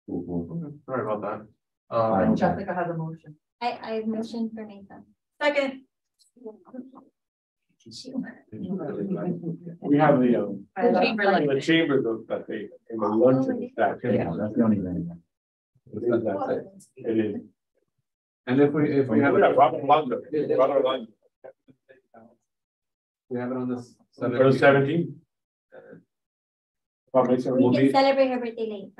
cool. Okay, sorry about that. And Jessica has a motion. I motioned for Nathan. Second. We have the Chamber luncheon. the chambers of that they, in the luncheon. That. Yeah, that's the only thing. That's it. It is. And if we have it, Robert London. we have it on this. For the 17th. Probably We We'll can be- celebrate her birthday late.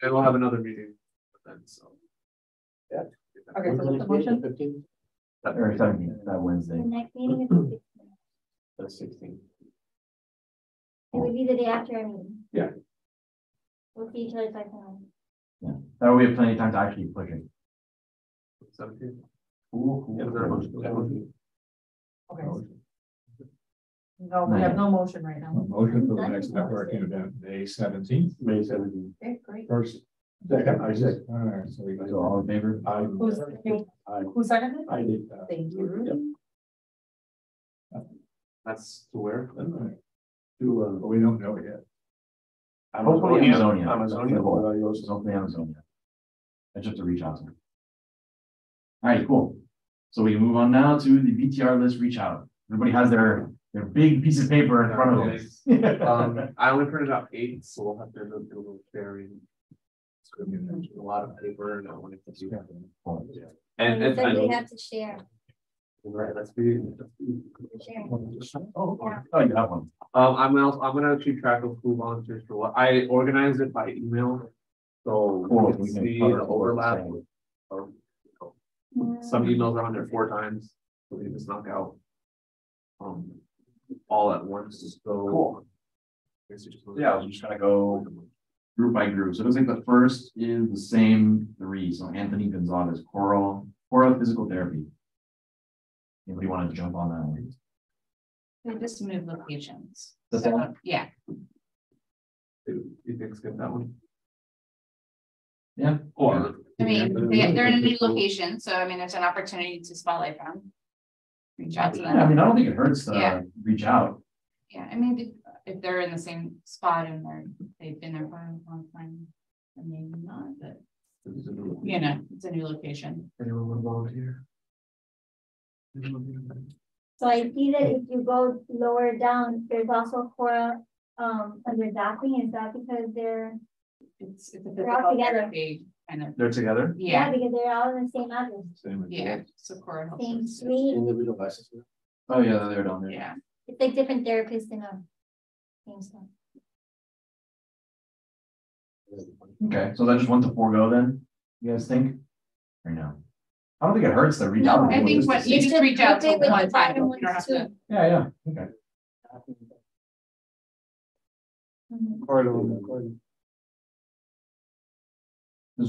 And we'll have another meeting then, so. Okay, so what's the motion? Or 17th, that Wednesday. The next meeting is the 16th. The 16th. It would be the day after our meeting. Yeah. We'll see each other twice a month. That way we have plenty of time to actually push it. 17th. Cool. Yeah, was there a motion? Okay. No, we have no motion right now. Motion for the next networking event, May 17th. May 17th. Okay, great. First. Second, I said. All right, so we got. So all in favor? Who seconded? I did. Thank you. That's to where? But we don't know yet. Hopefully Amazonia. Amazonia. Hopefully Amazonia. That's just to reach out to them. All right, cool. So we can move on now to the VTR list reach out. Everybody has their big piece of paper in front of them. I only printed out 8, so we'll have to do a little sharing. It's gonna be a lot of paper and I want to do. And And so I we know, have to share. right, let's be. Share. Oh, you have one. I'm gonna keep track of who volunteers for what. I organized it by email. So Cool. we can We can see cover the what overlap. we're Of, some emails are on there 4 times, so we can just knock out. All at once, so. Cool. Yeah, I was just gonna go group by group. So it looks like the first is the same 3. So Anthony Gonzalez, Coral Physical Therapy. Anybody want to jump on that one? We just move locations. That's So, all? yeah, You think skip that one? Yeah. Or. I mean, they're in a new location, so I mean, there's an opportunity to spotlight them. Reach out to Yeah, I mean, them. I don't think it hurts to Yeah. reach out. Yeah, I mean, if they're in the same spot and they've been there for a long time, then maybe not, but you know, it's a new location. Anyone want to volunteer? So I see that if you go lower down, there's also Cora, under docking, is that because It's a They're all physical together. therapy kind of, They're together. yeah, because they're all in the same address, yeah, so Cora helps same us. suite, Individual license. Oh, yeah, they're down there. Yeah, it's like different therapists in a same stuff. Okay, so that's just one to forego then, you guys think? Or no? I don't think it hurts to reach out. to I people think just to what see. you just reach out to Okay, with one the time, bottom you don't have ones to. too. Yeah, okay. Mhm.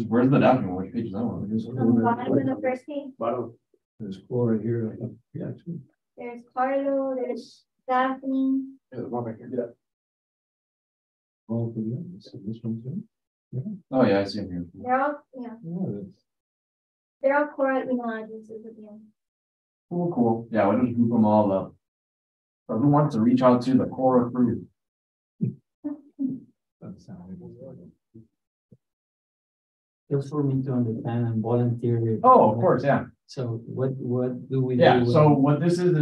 Where's the document? Which page is that one? On the bottom of the first page, There's Cora here, yeah. there's Carlo, there's Daphne, Yeah, the one back here. Oh, yeah, this one too. Oh, yeah, I see him here. they're all, yeah, Yeah, they're all Cora email addresses at the end. Cool. Yeah, we'll just group them all up. So who wants to reach out to the Cora crew? that's how it is. Just for me to understand and volunteer. Oh, of course, yeah. So what do we do? Yeah, when- so what this is,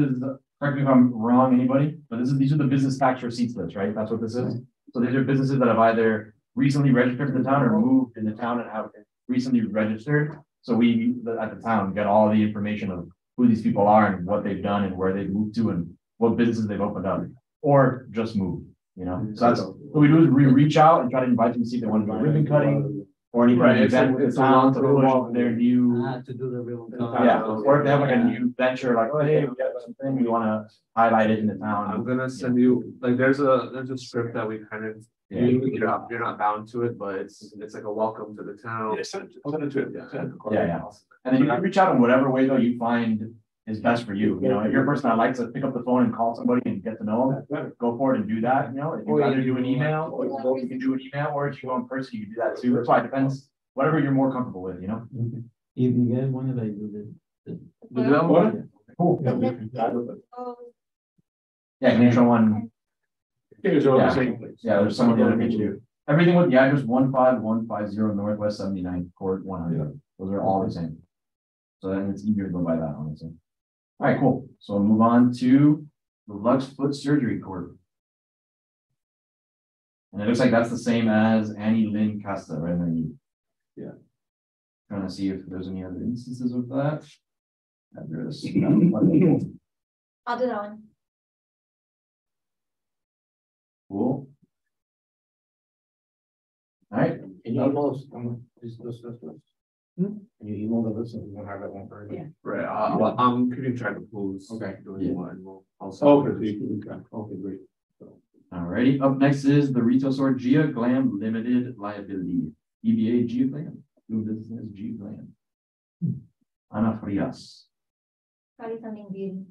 correct me if I'm wrong, anybody, but these are the business tax receipts list, right? That's what this is. So these are businesses that have either recently registered in the town or moved in the town and have recently registered. So we, at the town, get all the information of who these people are and what they've done and where they've moved to and what businesses they've opened up, or just moved, you know? So that's, what we do is we reach out and try to invite them to see if they want to do ribbon cutting or any kind Right, of it's a- event with it's the a town to long-term push their new. To do the real. Yeah, or if they have like a new venture, like, oh, hey, we have something, we wanna highlight it in the I'm town. gonna send you, like, there's a script that we kind of, Yeah. you're not bound to it, but it's like a welcome to the town. Send it to him. Yeah. And then you can reach out in whatever way though you find is best for you, you know, if you're a person that likes to pick up the phone and call somebody and get to know them, go for it and do that, you know, if you rather do an email, you can do an email, or if you go in person, you can do that too, that's why it depends, whatever you're more comfortable with, you know? Okay. If you guys wanted, I do The development- Cool. And then- Oh, Yeah, can you show one? Here's all the Yeah. same place. Yeah, there's someone the other page too. Everything with the address 15150 Northwest 79th Court 100. Those are all the same. So then it's easier to go by that, honestly. All right, cool. So we'll move on to the Lux Foot Surgery Court. And it looks like that's the same as Annie Lynn Costa, right underneath. Yeah. Trying to see if there's any other instances of that. Address. I'll do that one. Cool. All right. Can you email us, this to us? Can you email the list and we won't have that one for you? Right, I'm keeping track of who's. Okay. Doing what, and we'll also. Okay, so you can track, okay, great. Alrighty, up next is the retail store Gia Glam Limited Liability. DBA Gia Glam, doing business as Gia Glam. Ana Frias, Probably something beauty.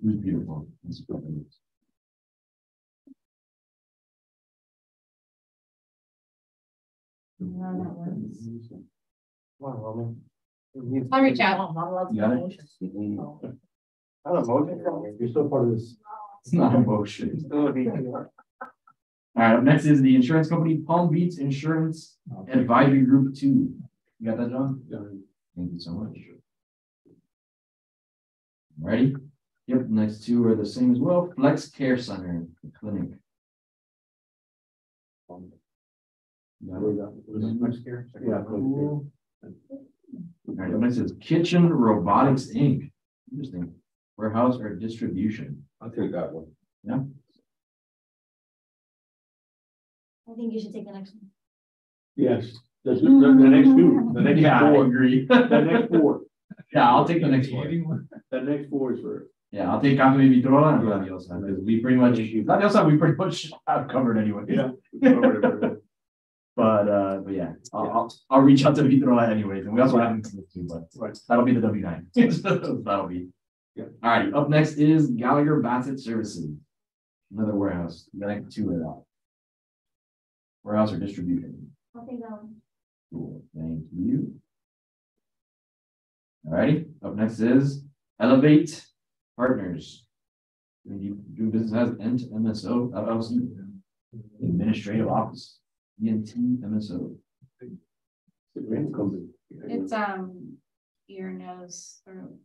who's beautiful. That's what it is. No, that one's. I'll reach out. You got it? I don't know, you're still part of this. It's not a motion. Alright, up next is the insurance company Palm Beach Insurance Advisory Group 2. You got that, John? Yeah. Thank you so much. Ready? Yep, next two are the same as well. Flex Care Center Clinic. Yeah. Cool. Alright, next is Kitchen Robotics Inc. Interesting. Warehouse or distribution. I'll take that one. I think you should take the next one. Yes, the next two, the next Yeah, I four, agree. the next four, Yeah, I'll take the next one. the next four is for. Yeah, I'll take Café Vitrola and Yeah. Radiosa, because we pretty much, Radiosa, we pretty much have covered anyway. Yeah. But yeah, I'll reach out to Vitrola anyways, and we also have to too, but Right. that'll be the W9. That'll be. Yeah. All right, up next is Gallagher Bassett Services. Another warehouse, the next two of that. Warehouse or distribution? I'll take that one. Cool, thank you. Alrighty, up next is Elevate Partners. Do business as Ent MSO LLC. Administrative Office, ENT MSO. It's, ear, nose, throat.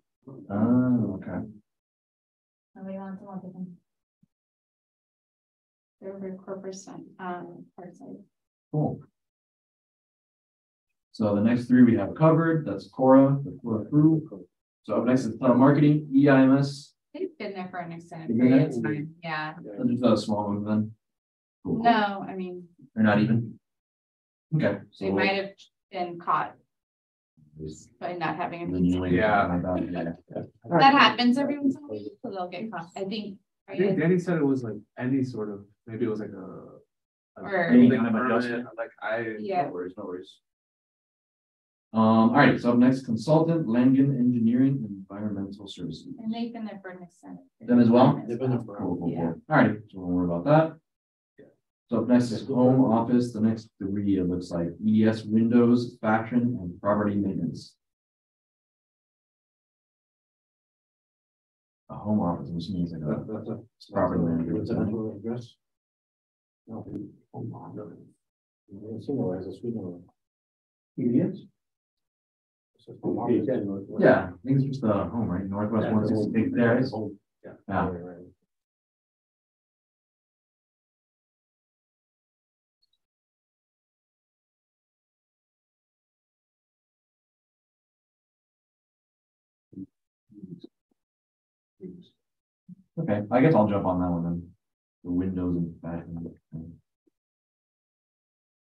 Oh, okay. Nobody wants to look at them. They're very corporate, part side. Cool. So the next three we have covered, that's Cora, the Cora crew. So up next is marketing, EIMS. They've been there for an extended They've been period there? of time, yeah. Just a small one then. Cool. No, I mean, They're not even. Okay. they might have been caught by not having a pizza. Yeah. That happens every once in a while, so they'll get caught, I think. I think Right? Danny said it was like any sort of, maybe it was like a Or- Any building kind of permit, adjustment. like I. Yeah. No worries, no worries. All right, so up next, consultant, Langen Engineering and Environmental Services. And they've been there for an extended. period Them as well? of They've time been as there well. Cool. Yeah. All right, so don't worry about that. So up next is home office, the next three, it looks like EDS, Windows, fashion, and property maintenance. A home office, which means like a property manager. address. No. As a sweet. EDS? Yeah, I think it's just the home, right? Northwest 168 there. Yeah. Okay, I guess I'll jump on that one then. The windows and fashion.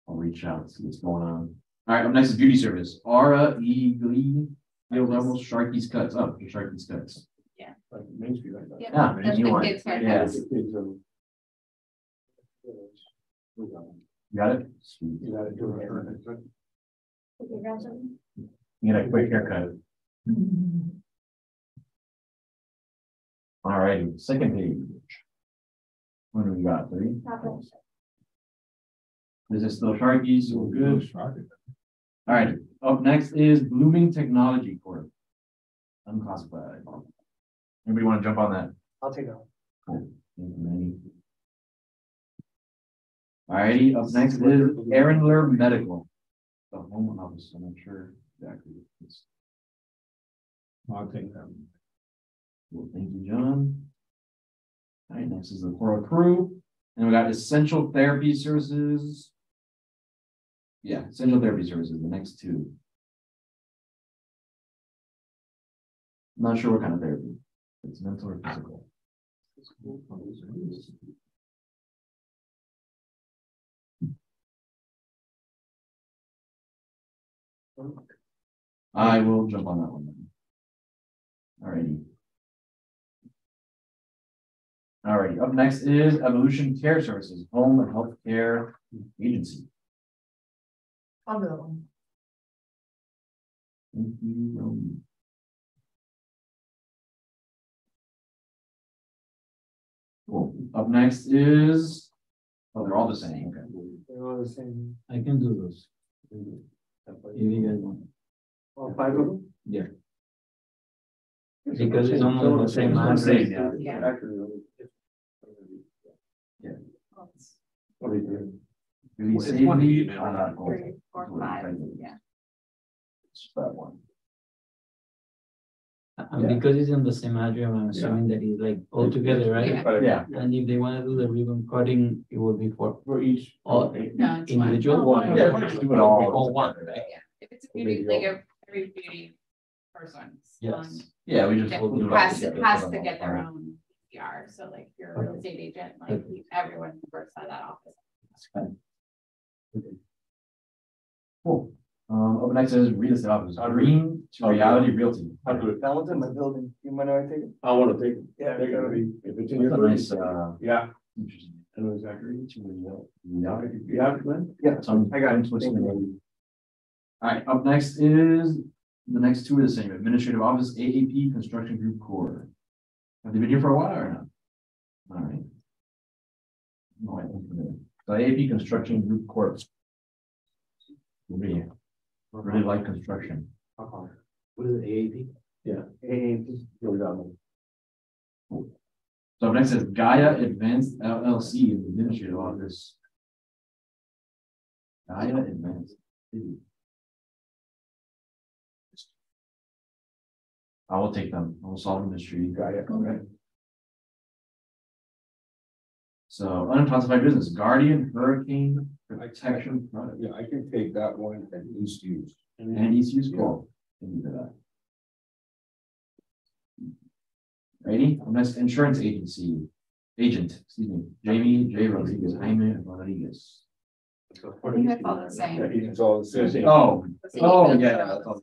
I'll reach out, see what's going on. All right, up next is beauty service. Aura, Glee, Field Levels, Sharky's Cuts. Oh, the Sharky's Cuts. Like Main Street like that. Yep, Yeah, that's you the want- kids' haircuts. yeah. The kids, You got it? Sweet. you gotta do it. Okay, gotcha. You get a quick haircut. All righty, second page. What do we got? 3? Top of This is still Sharky's, so we're good. All right, up next is Blooming Technology Corp. Unclassified. Anybody want to jump on that? I'll take that. Cool. Thank you, Manny. All righty, up next is Ehrenler Medical. The home office, I'm not sure exactly. I'll take that. Well, thank you, John. All right, next is the Coral Crew. And we got Essential Therapy Services. Yeah, Essential Therapy Services, the next two. Not sure what kind of therapy. It's mental or physical. I will jump on that one then. Alrighty. Alrighty, up next is Evolution Care Services, Home and Health Care Agency. I'll do that one. Thank you, Romy. Cool. Up next is, oh, they're all the same, okay. They're all the same. I can do those. If you guys want. All 5 of them? Yeah. Because it's almost the same. Same, yeah. Yeah. Actually. What do you think? Do we It's save one me? email. Oh, 3, 4, that's what 5, I did. yeah. It's that one. And because it's in the same address, I'm assuming that it's like all together, right? Yeah. Yeah. And if they want to do the ribbon cutting, it will be for For each. all No, it's one. individual. One. Yeah, we'll just do it all. All one, right? Yeah, if it's a beauty, like every beauty person. Yes. Yeah, we just. That we'll do it all has together. has Put to them get all. their own PR, so like if you're a real estate agent, like everyone works at that office. Cool. Up next is real estate office, green to reality realty. I'll do it. That one's in my building. You might know I take it. I wanna take it. Yeah. They're gonna be, if it's in That's your. a nice, Yeah, interesting. I know exactly. Yeah. You have it, Glenn? Yeah, Some I got it. twist Thank in you. it. All right, up next is, the next two are the same, administrative office, AAP Construction Group Core. Have they been here for a while or not? All right. No, I think they're So AP Construction Group Corp. Really like construction. What is it, AAP? So up next is Gaia Advanced LLC in the administrative office. Gaia Advanced. I will take them. I will solve the mystery. Gaia. Okay. So unclassified business, Guardian Hurricane Protection Product. Yeah, I can take that one and East use. And ECU's call. Thank you for that. Ready? Next, insurance agency, agent, excuse me, Jamie J. Rodriguez, Jaime Rodriguez. I think that's all the same. It's all the same. Oh, yeah. That's all.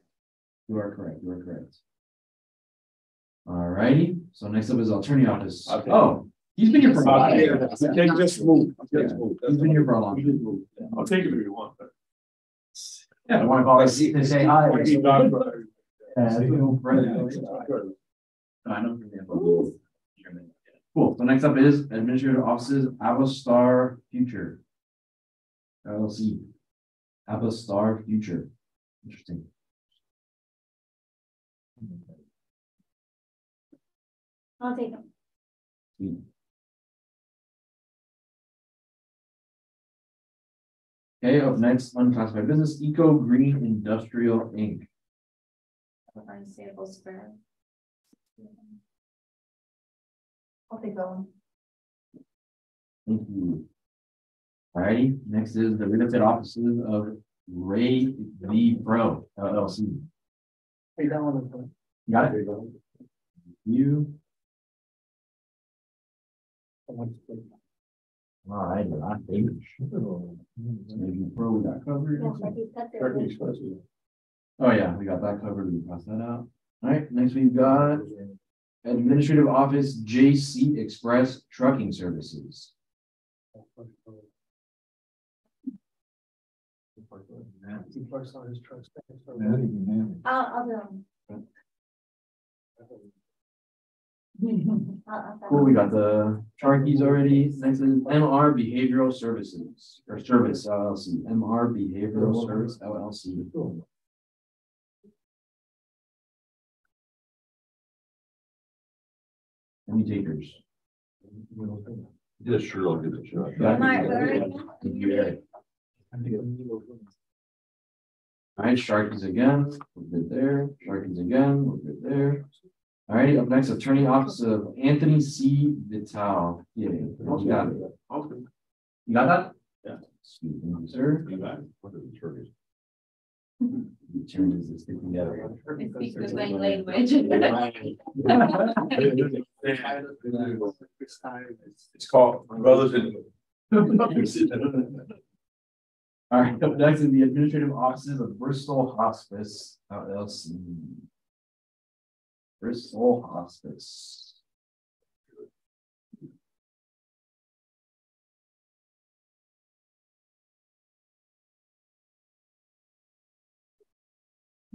You are correct. You are correct. All righty. So next up is attorney office. Okay. Oh, he's been here for a while. They just moved. Just moved. He's been here for a long time. I'll take it if you want, but. Yeah, I want to call us to say hi. I keep talking about it. I know. Cool. So next up is administrative offices, Avastar Future. LLC. Avastar Future. Interesting. I'll take them. Sweet. Okay, up next, unclassified business, Eco Green Industrial Inc. Unstable square. I'll take that one. Thank you. Alrighty, next is the real estate offices of Ray V Pro LLC. Take that one as well. Got it? You. Alright, I think. Maybe Pro got covered. Yeah, but he's got their- Oh yeah, we got that covered. We crossed that out. Alright, next we've got Administrative Office JC Express Trucking Services. I'll do them. Cool, we got the chart keys already. Next is MR Behavioral Services or Service LLC. MR Behavioral Service LLC. Any takers? Yeah, sure, I'll give it a shot. Got Mark, it. we're already- Thank you, Eric. All right, Sharkies again. We're good there. Sharkies again. We're good there. All right, up next, Attorney Office of Anthony C. Vital. Yeah, you got it. You got that? Yeah. Sweet, thank you, sir. You got it. What are the charges? The attorneys that stick together. It speaks the same language. It's called Brothers in. All right, up next is the administrative offices of Bristol Hospice LLC. Bristol Hospice.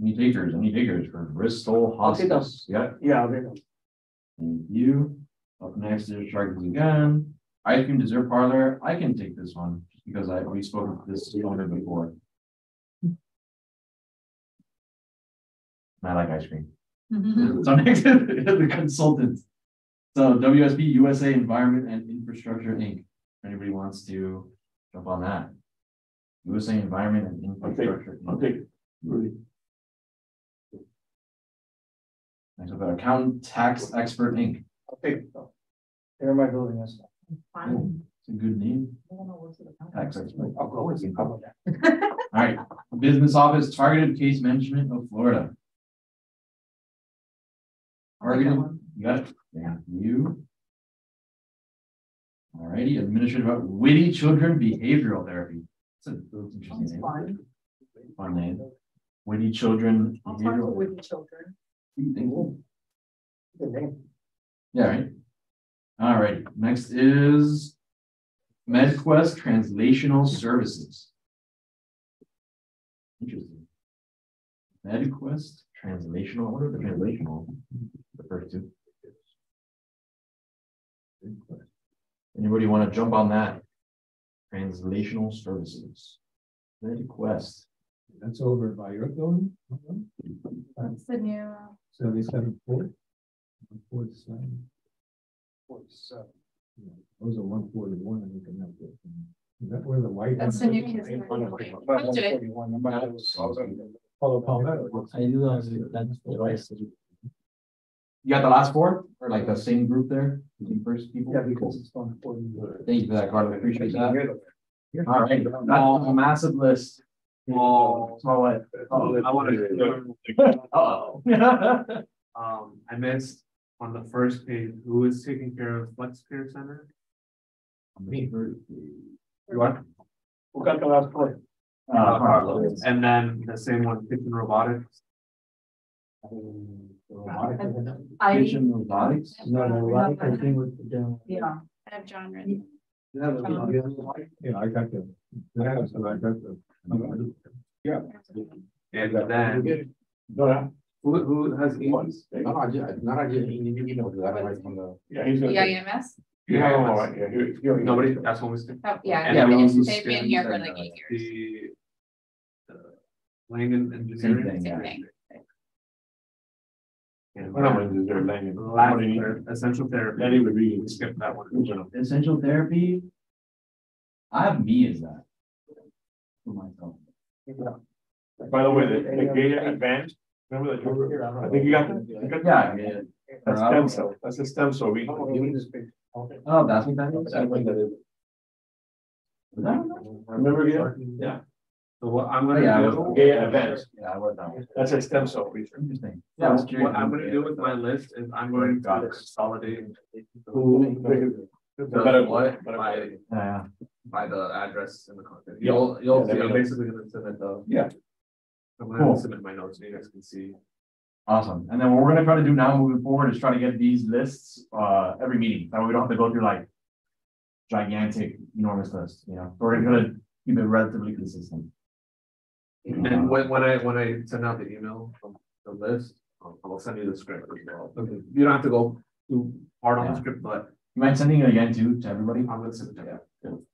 Any takers for Bristol I'll take Hospice? Yeah. Yeah, I'll take them. Thank you. Up next is Sharkies again. Ice cream dessert parlor. I can take this one just because we spoke of this owner before. I like ice cream. So next is the consultant. So WSP USA Environment and Infrastructure Inc. If anybody wants to jump on that. USA Environment and Infrastructure. I'll take it. Really. Next up, Accountant Tax Expert Inc. I'll take it. They're my building, that's. Oh, it's a good name. Tax expert. I'll go with you. How about that? All right. Business Office Targeted Case Management of Florida. Targeted, you got it? Thank you. All righty. Administrative Witty Children Behavioral Therapy. That's an interesting name. Fine. Fun name. Witty Children I'll talk to Behavioral. Witty Children. Thank you. Good name. Yeah, right. All right. Next is MedQuest Translational Services. Interesting. MedQuest Translational. What are the translational? The first two. Anybody want to jump on that? translational services. Request. That's over by your building. That's the new. 77 4. 47. 47. Those are 141 and you can have it. Is that where the white? That's the new kids. Follow Palmetto. I do that's the rest. You got the last four, or like the same group there, the first people? Yeah, because it's on 40. Thank you for that, Carla, I appreciate that. All right, that's a massive list. Small what? I want to. Uh-oh. I missed on the first page, who is taking care of Flex Care Center? Me. You are? Who got the last point? Carlos. And then the same one, kitchen robotics. Kitchen robotics? No, robotic, I think with the. Yeah. I have John written. Yeah, I got the. I got the. Yeah. And then, who has emails? No, I just, not I just, you know, that right from the. Yeah, he's The gonna. IMS? Yeah, all right, yeah, Nobody, that's what we still. Oh, yeah, And yeah, then we they've also been here for like 8 years. The Langen Engineering. Same Same thing. And What am I doing, Langen? last, essential therapy. That he would read. We skipped that one. Essential therapy. I have me as that. For myself. By the way, the gay advanced, remember that? I think you got the. Yeah. That's stem cell, that's a stem cell. We. Oh, that's what that is? That's what that is. Was that? Remember, yeah, So what I'm Oh, yeah, I gonna was- do. gay advanced, Yeah, I was down. that's a stem cell research. Interesting. Yeah, I was curious. What I'm gonna do with my list is I'm going to consolidate The better what? Yeah. by the address and the content. Yeah. You'll Yeah, see, I'm yeah. basically gonna submit the. Yeah. I'm Cool. gonna submit my notes so you guys can see. Awesome. And then what we're gonna try to do now moving forward is try to get these lists every meeting. That way we don't have to go through like gigantic, enormous lists, you know. We're gonna keep it relatively consistent. And when I send out the email from the list, I'll send you the script as well. Okay. You don't have to go too hard on the Yeah. script, but You mind sending it again too to everybody? I'm gonna send it to you.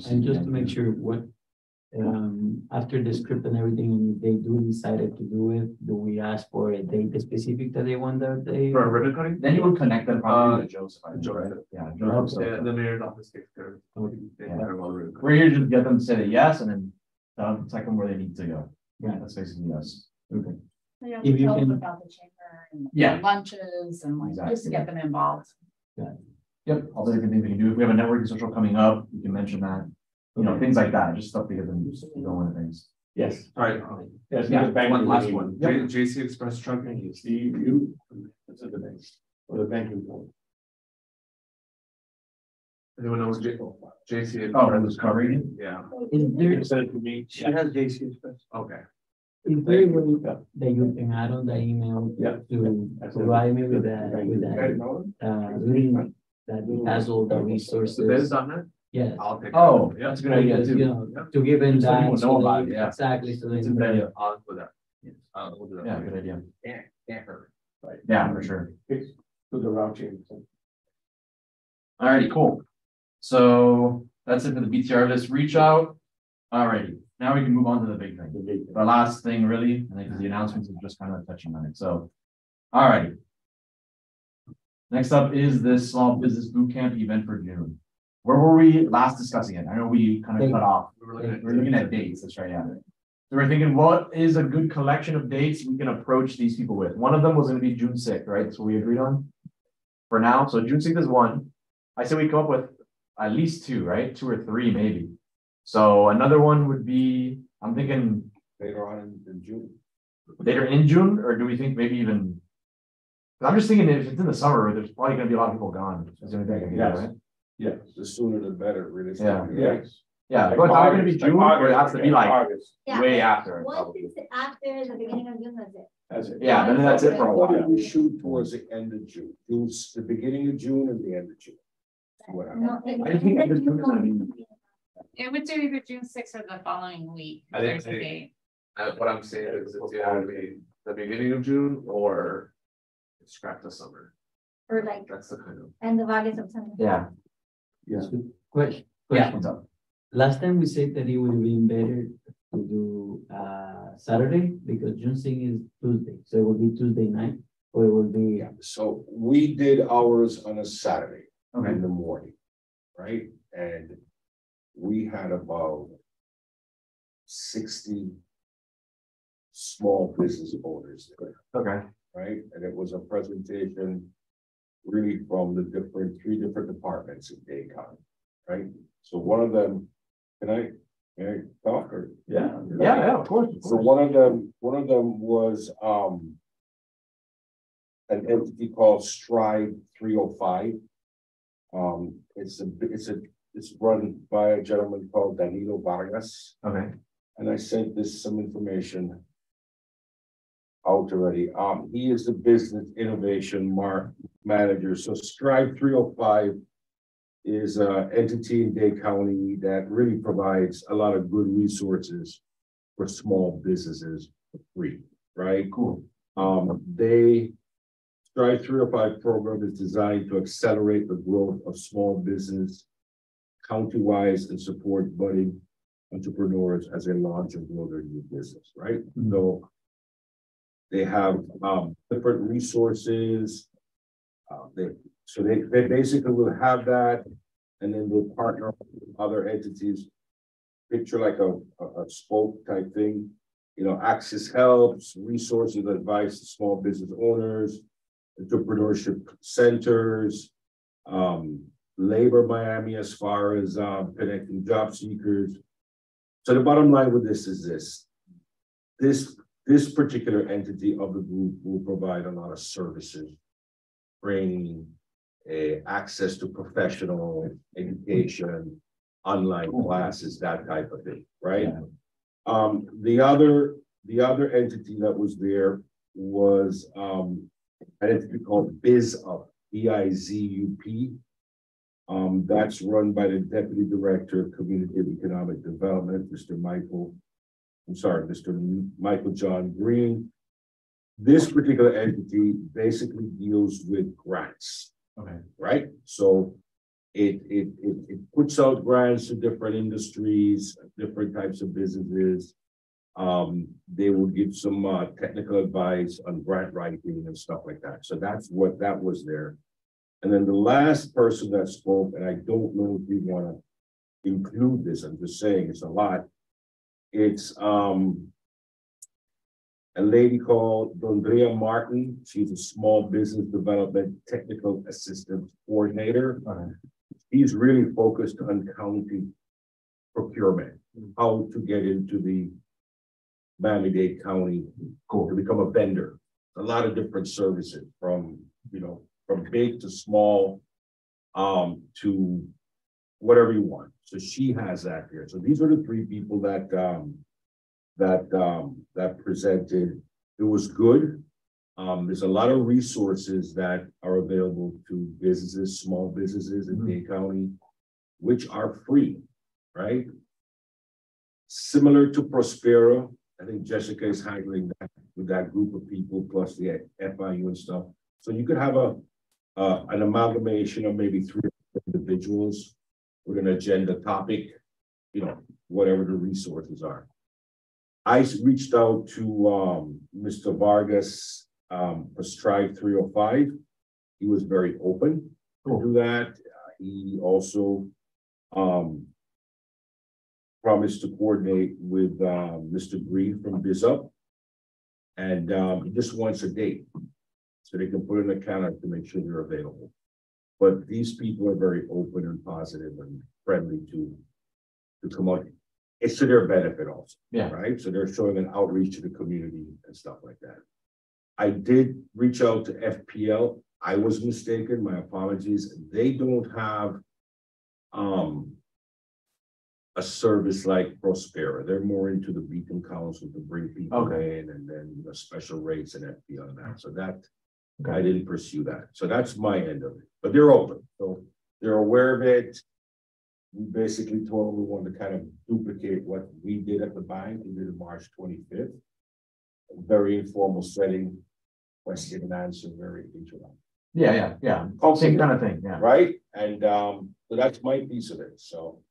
And just to make sure what, after the script and everything, and if they do decided to do it, do we ask for a date specific that they want that they? For a ribbon cutting? Then you would connect them probably to Joseph. I think, Joe, right? right? Yeah, The, Joseph. the mayor's office takes care of. We're here to get them to say that yes, and then take them where they need to go. Yeah, that's basically us. Okay. If you Tell them can- about the chamber and Yeah. lunches and like, just to get them involved. Yep, all the different things we can do. If we have a networking social coming up, we can mention that. You know, things like that, just stuff to get them going and things. Yes. All right. Yes, Yeah, the bank. one last one. Yep. JC Express Trucking. Steve, you, that's the bank, or the banking board. Anyone knows JC? Oh, it was covering it? Yeah, Is there, Send it to me. She has JC Express. okay. is there a way that you can add on the email Yeah. to provide me with that, link that has all the So resources? there's on it? Yes. I'll take. Oh, Yeah. that's a good idea Because, you too. know, to give them Just so that. people know about it, yeah. Exactly, so It's a then. good idea. I'll do that. We'll do that. Yeah, good idea. Can't hurt. Yeah, for sure. Fix to the route change. Alrighty, cool. So that's it for the BTR list. Reach out. Alrighty, now we can move on to the big thing. The last thing really, I think, is the announcements are just kind of touching on it. So, alrighty. Next up is this small business boot camp event for June. Where were we last discussing it? I know we kind of cut off. We were looking at. We're looking at dates. That's right. Yeah. So we're thinking, what is a good collection of dates we can approach these people with? One of them was going to be June 6th, right? So we agreed on for now. So June 6th is one. I said we come up with at least two, right? 2 or 3, maybe. So another one would be, I'm thinking Later on in June. later in June, or do we think maybe even? I'm just thinking if it's in the summer, there's probably going to be a lot of people gone. That's the only thing I can do, Yes. right? Yeah. The sooner the better, really. Yes. Yeah, but it's either going to be June or it has to be like August. Yeah, way but after. Once probably. it's after the beginning of June, that's it. That's it. Yeah, then that's it for a What while. did we shoot towards the end of June? June's the beginning of June and the end of June. What happened? No, I just think end of June is gonna be- It would do either June 6th or the following week. I think- There's a date. What I'm saying is it's either be the beginning of June or scrap the summer. Or like That's the kind of. end of August, September. Yeah. Yeah. Question, Yeah. What's up? last time we said that it would have been better to do Saturday because Ginseng is Tuesday, so it will be Tuesday night, or it will be. Yeah, so we did ours on a Saturday Okay. in the morning, right? And we had about 60 small business owners there, Okay. right? And it was a presentation really from the three different departments in Dade County, right? So one of them, can I talk or? Yeah, yeah, of course. So one of them was an entity called Stride 305. It's run by a gentleman called Danilo Vargas, Okay. and I sent this some information out already. He is the business innovation manager. So Stride 305 is an entity in Dade County that really provides a lot of good resources for small businesses for free, right? Cool. Stride 305 program is designed to accelerate the growth of small business county-wise and support budding entrepreneurs as they launch and grow their new business, right? Mhm. So they have different resources. They basically will have that, and then they'll partner with other entities. Picture like a spoke type thing, you know, access helps, resources, advice to small business owners, entrepreneurship centers, Labor Miami as far as connecting job seekers. So the bottom line with this is this particular entity of the group will provide a lot of services, training, access to professional education, online classes, that type of thing, right? Yeah. The other entity that was there was an entity called BizUp, BIZUP. That's run by the Deputy Director of Community and Economic Development, Mr. Michael John Green. This particular entity basically deals with grants. Okay. Right? So it puts out grants to different industries, different types of businesses. They will give some technical advice on grant writing and stuff like that. So that's what that was there. And then the last person that spoke, and I don't know if you want to include this, I'm just saying it's a lot. It's a lady called Dondrea Martin. She's a small business development technical assistant coordinator. She's really focused on county procurement, how to get into the Miami-Dade County to become a vendor. A lot of different services from big to small, to whatever you want. So she has that here. So these are the three people that presented. It was good. There's a lot of resources that are available to businesses, small businesses in Dade County, which are free, right? Similar to Prospero, I think Jessica is handling that with that group of people plus the FIU and stuff. So you could have an amalgamation of maybe 3 individuals with an agenda topic, whatever the resources are. I reached out to Mr. Vargas for Stride 305. He was very open to do that. He also promised to coordinate with Mr. Green from BizUp, and he just wants a date so they can put in a calendar to make sure they're available. But these people are very open and positive and friendly to come out. It's to their benefit also, right? So they're showing an outreach to the community and stuff like that. I did reach out to FPL. I was mistaken, my apologies. They don't have a service like Prospera. They're more into the Beacon Council to bring people in, and then special rates and FPL and that. So that I didn't pursue that. So that's my end of it. But they're open. So they're aware of it. We basically told them we wanted to kind of duplicate what we did at the bank. We did it March 25th. Very informal setting, question and answer, very interactive. Yeah. Same kind of thing, yeah. Right? And so that's my piece of it. So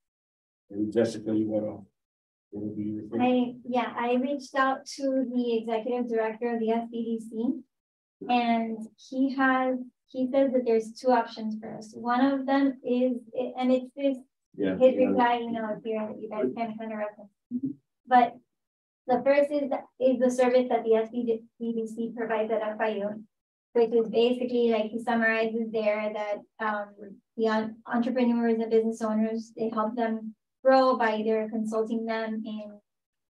Maybe Jessica, you wanna? I reached out to the executive director of the SBDC. And he says that there's two options for us. One of them is, and it's this, his reply email here that you guys can kind of reference. But the first is the service that the SBDC provides at FIU, which is basically like he summarizes there that the entrepreneurs and business owners, they help them grow by either consulting them in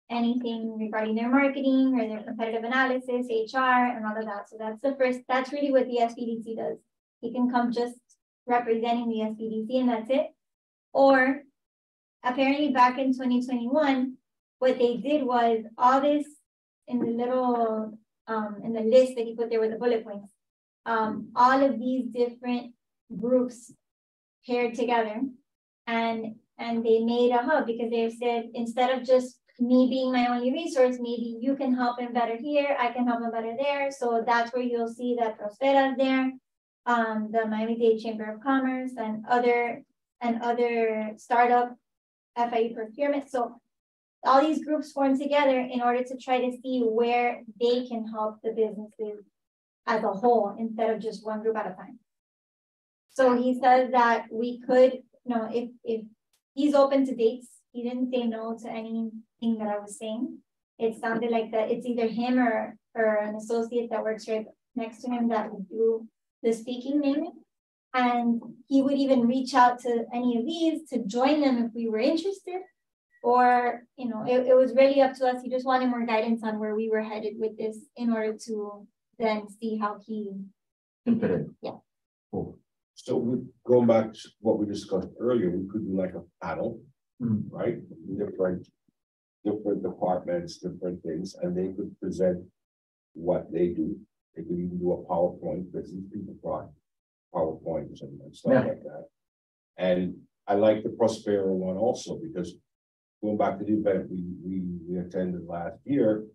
anything regarding their marketing or their competitive analysis, HR, and all of that. So that's the first, that's really what the SBDC does. He can come just representing the SBDC and that's it. Or apparently back in 2021, what they did was all this in the little, in the list that he put there with the bullet points, all of these different groups paired together and they made a hub because they said, instead of just me being my only resource, maybe you can help him better here, I can help him better there. So that's where you'll see that Prospera's there, the Miami-Dade Chamber of Commerce and other startup FIU procurement. So all these groups form together in order to try to see where they can help the businesses as a whole instead of just one group at a time. So he says that we could, if he's open to dates, he didn't say no to anything that I was saying. It sounded like that it's either him or an associate that works right next to him that would do the speaking maybe. And he would even reach out to any of these to join them if we were interested. Or, it was really up to us. He just wanted more guidance on where we were headed with this in order to then see how he can fit in. Yeah. Cool. So going back to what we discussed earlier, we could do like a panel. Right? Different departments, different things, and they could present what they do. They could even do a PowerPoint, because these people brought PowerPoints and stuff like that. And I like the Prospera one also, because going back to the event we attended last year,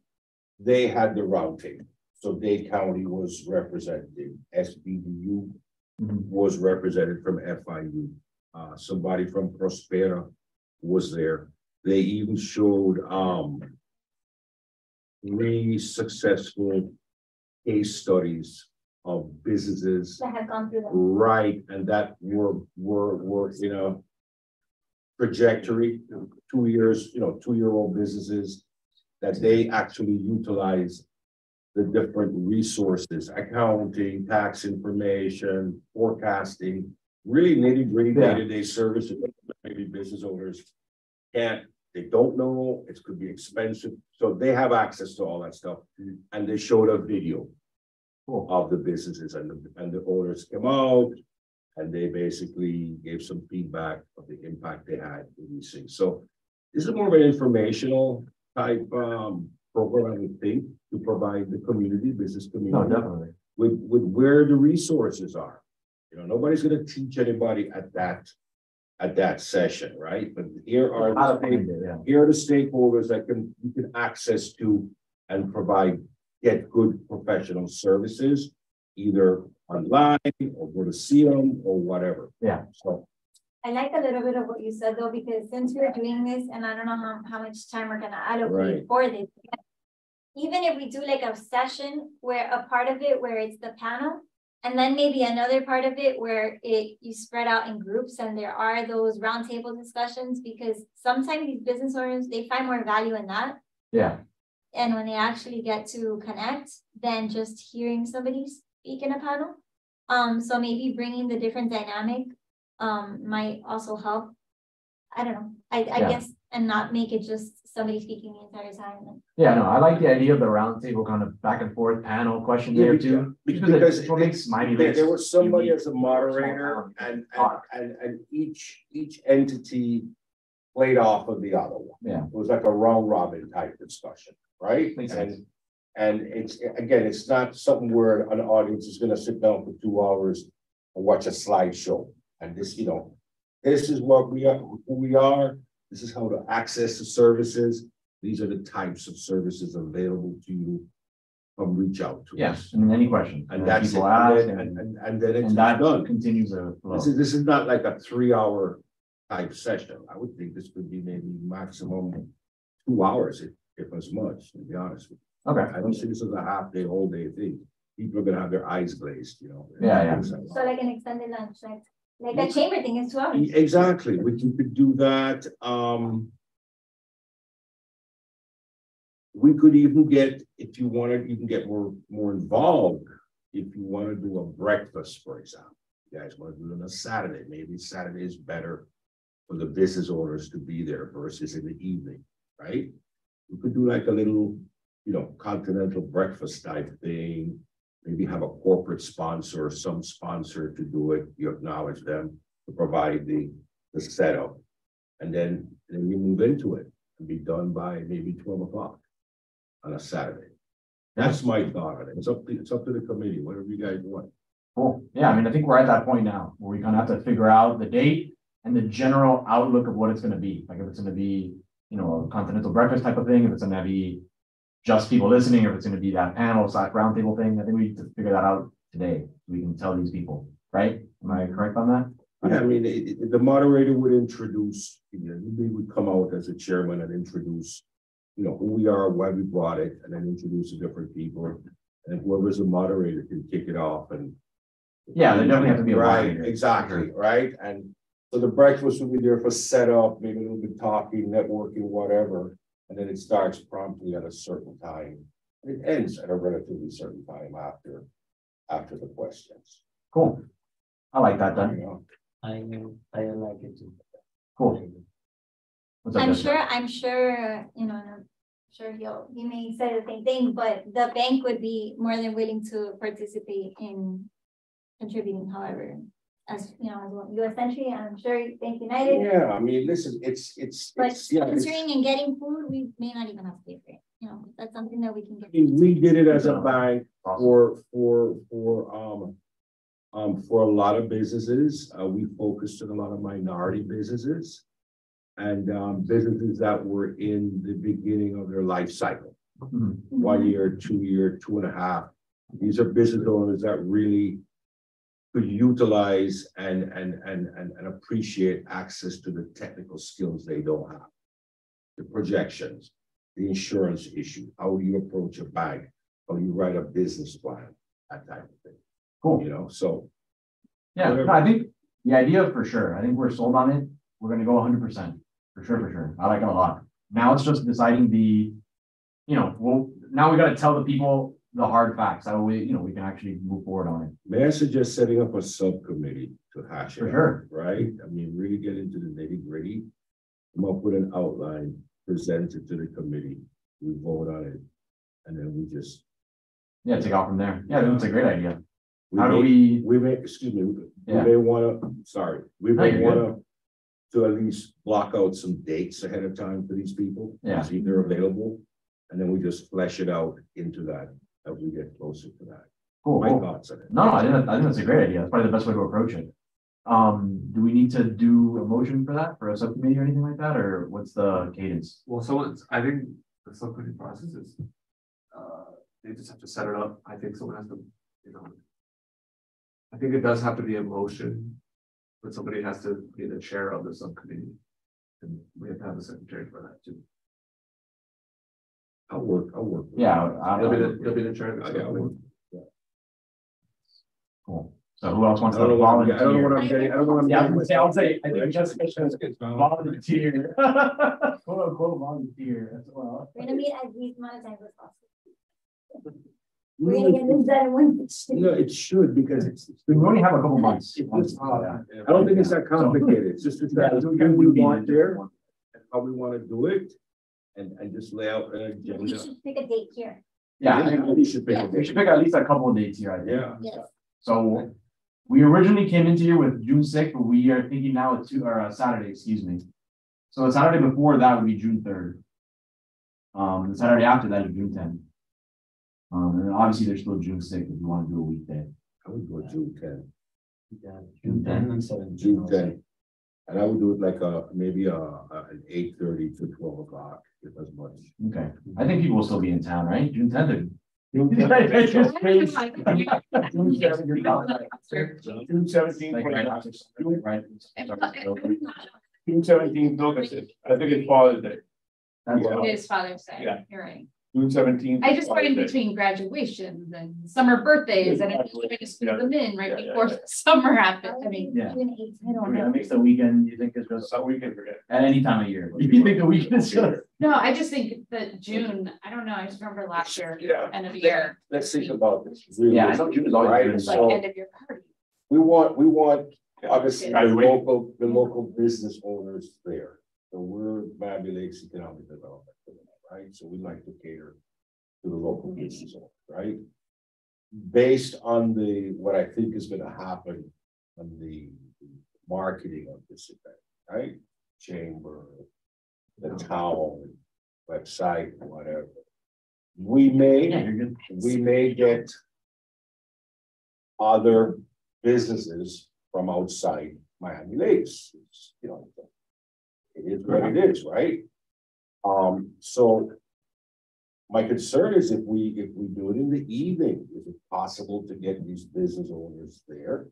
they had the roundtable. So Dade County was represented, SBDU was represented from FIU. Somebody from Prospera was there. They even showed 3 successful case studies of businesses that have gone through that. Right, and that were trajectory, 2 years, 2-year-old businesses that they actually utilize the different resources, accounting, tax information, forecasting, really nitty-gritty day-to-day service that maybe business owners they don't know, it could be expensive. So they have access to all that stuff. And they showed a video of the businesses and the owners came out and they basically gave some feedback of the impact they had with these things. So this is more of an informational type program, I would think, to provide the community, business community, definitely, with where the resources are. Nobody's going to teach anybody at that session, right? But here are the stakeholders that you can access to and get good professional services, either online or go to see them or whatever. Yeah. So I like a little bit of what you said though, because since we're doing this, and I don't know how much time we're gonna allocate for this, even if we do like a session where a part of it where it's the panel, and then maybe another part of it where you spread out in groups and there are those roundtable discussions, because sometimes these business owners, they find more value in that. Yeah. And when they actually get to connect than just hearing somebody speak in a panel. So maybe bringing the different dynamic might also help. I don't know. I guess, and not make it just somebody speaking the entire time. Yeah, no, I like the idea of the roundtable kind of back and forth panel question there too. Because what makes Miami there was somebody as a moderator and each entity played off of the other one. Yeah. It was like a round robin type discussion, right? Makes sense. And it's not something where an audience is gonna sit down for 2 hours and watch a slideshow. And this, this is what we are, who we are. This is how to access the services. These are the types of services available to you. Come reach out to us. I mean, any questions. And that's people it. Ask And then it's that done. continues to flow. This is not like a 3-hour type session. I would think this could be maybe maximum 2 hours, if as much, to be honest with you. Okay. I don't see this as a half day, whole day thing. People are gonna have their eyes glazed, you know? Yeah. So like an extended lunch, like a chamber thing is 2 hours. Exactly, we could do that, we could even get, if you wanted, you can get more involved. If you want to do a breakfast, for example, you guys want to do it on a Saturday, maybe Saturday is better for the business owners to be there versus in the evening, right? We could do like a little, you know, continental breakfast type thing. Maybe have a corporate sponsor or some sponsor to do it. You acknowledge them to provide the setup. And then you move into it and be done by maybe 12 o'clock on a Saturday. That's my thought on it. It's up to the committee, whatever you guys want. Cool. Yeah, I mean, I think we're at that point now where we kind of have to figure out the date and the general outlook of what it's going to be. Like if it's going to be, you know, a continental breakfast type of thing, if it's going to be just people listening, or if it's going to be that panel / roundtable thing. I think we need to figure that out today. So we can tell these people, right? Am I correct on that? Yeah, I mean, the moderator would introduce, you know, we would come out as a chairman and introduce, you know, who we are, why we brought it, and then introduce the different people. And whoever's a moderator can kick it off. And yeah, they definitely have to be a right, moderator. exactly, right. And so the breakfast will be there for setup, maybe a little bit talking, networking, whatever. And then it starts promptly at a certain time. It ends at a relatively certain time after the questions. Cool. I like that You then. know? I like it too. Cool. What's up, Jessica? I'm sure, you know, I'm sure he may say the same thing, but the bank would be more than willing to participate in contributing, however, as you know, as well. US Century, I'm sure Bank United. Yeah, I mean, listen, But sponsoring and getting food, we may not even have to pay for it. You know, that's something that we can get. we did it as a bank for a lot of businesses. We focused on a lot of minority businesses and businesses that were in the beginning of their life cycle. Mhm. 1 year, 2 year, 2.5. These are business owners that really could utilize and appreciate access to the technical skills they don't have. The projections, the insurance issue, how do you approach a bank, how do you write a business plan, that type of thing. Cool. You know, so. Yeah, no, I think the idea for sure. I think we're sold on it. We're going to go 100%. For sure. I like it a lot. Now it's just deciding now we got to tell the people the hard facts. That way, we can actually move forward on it. May I suggest setting up a subcommittee to hash it For out, sure. right? I mean, really get into the nitty-gritty, come up with an outline, present it to the committee, we vote on it, and then we just. Yeah, take off from there. Yeah, that's a great idea. We may, excuse me, Yeah. we may want to, we No, may you're want to at least block out some dates ahead of time for these people. Yeah. See if they're available, and then we just flesh it out into that as we get closer to that. Cool. My cool. thoughts on it. No, I think that's a great idea. That's probably the best way to approach it. Do we need to do a motion for that, for a subcommittee or anything like that, or what's the cadence? Well, I think the subcommittee process is, they just have to set it up. I think someone has to, I think it does have to be a motion, but somebody has to be the chair of the subcommittee. And we have to have a secretary for that too. I'll work. Yeah, You'll be the chair of the subcommittee. Cool. So who else wants I to don't know what volunteer? I'm getting. I don't know what I'm Yeah, getting. I'll say, I think Jessica should volunteer. Quote unquote volunteer as well. We're gonna meet as least amount of time as possible. We're gonna get this done in one. No, it should, because We only have a couple months. I don't think it's that complicated. It's just that we want there, and how we want to do it, and just lay out an We agenda. should pick a date here. Yeah, I think We should pick a we date. should pick at least a couple of dates here, I think. Yeah. Yes. So we originally came into here with June 6th, but we are thinking now it's Saturday, excuse me. So the Saturday before that would be June 3rd. The Saturday after that is June 10th. And then obviously there's still June 6th if you want to do a weekday. I would go June 10. June 10 and 17. June 10. And I would do it like maybe an 8:30 to 12 o'clock, if as much. Okay. I think people will still be in town, right? June 10th. June 17. Right. June 17th, no, that's it. I think it's Father's Day. That's Yeah. It is Father's Day, Yeah. you're right. June 17th. I just find between graduations and summer birthdays and if you're gonna squeeze Yeah. them in right Yeah, before summer happens, I mean. Yeah. June 8th, I I don't mean, know. that makes the weekend, you think is just So we can forget. at any time of year. You think the weekend is just. No, I just think that June, I don't know, I just remember last year, Yeah. end of the year, Let's think about this. really. Yeah, I know June is always Right, good. it's like so end of your party. we want, obviously, the Graduation. local business owners there. So we're Miami Lakes Economic Development, right? So we like to cater to the local business owner, right? Based on what I think is gonna happen on the marketing of this event, right? Chamber, the town, website, whatever. We Yeah, you're good. may get other businesses from outside Miami Lakes, you know. It is what it is, right? So my concern is if we do it in the evening, is it possible to get these business owners there?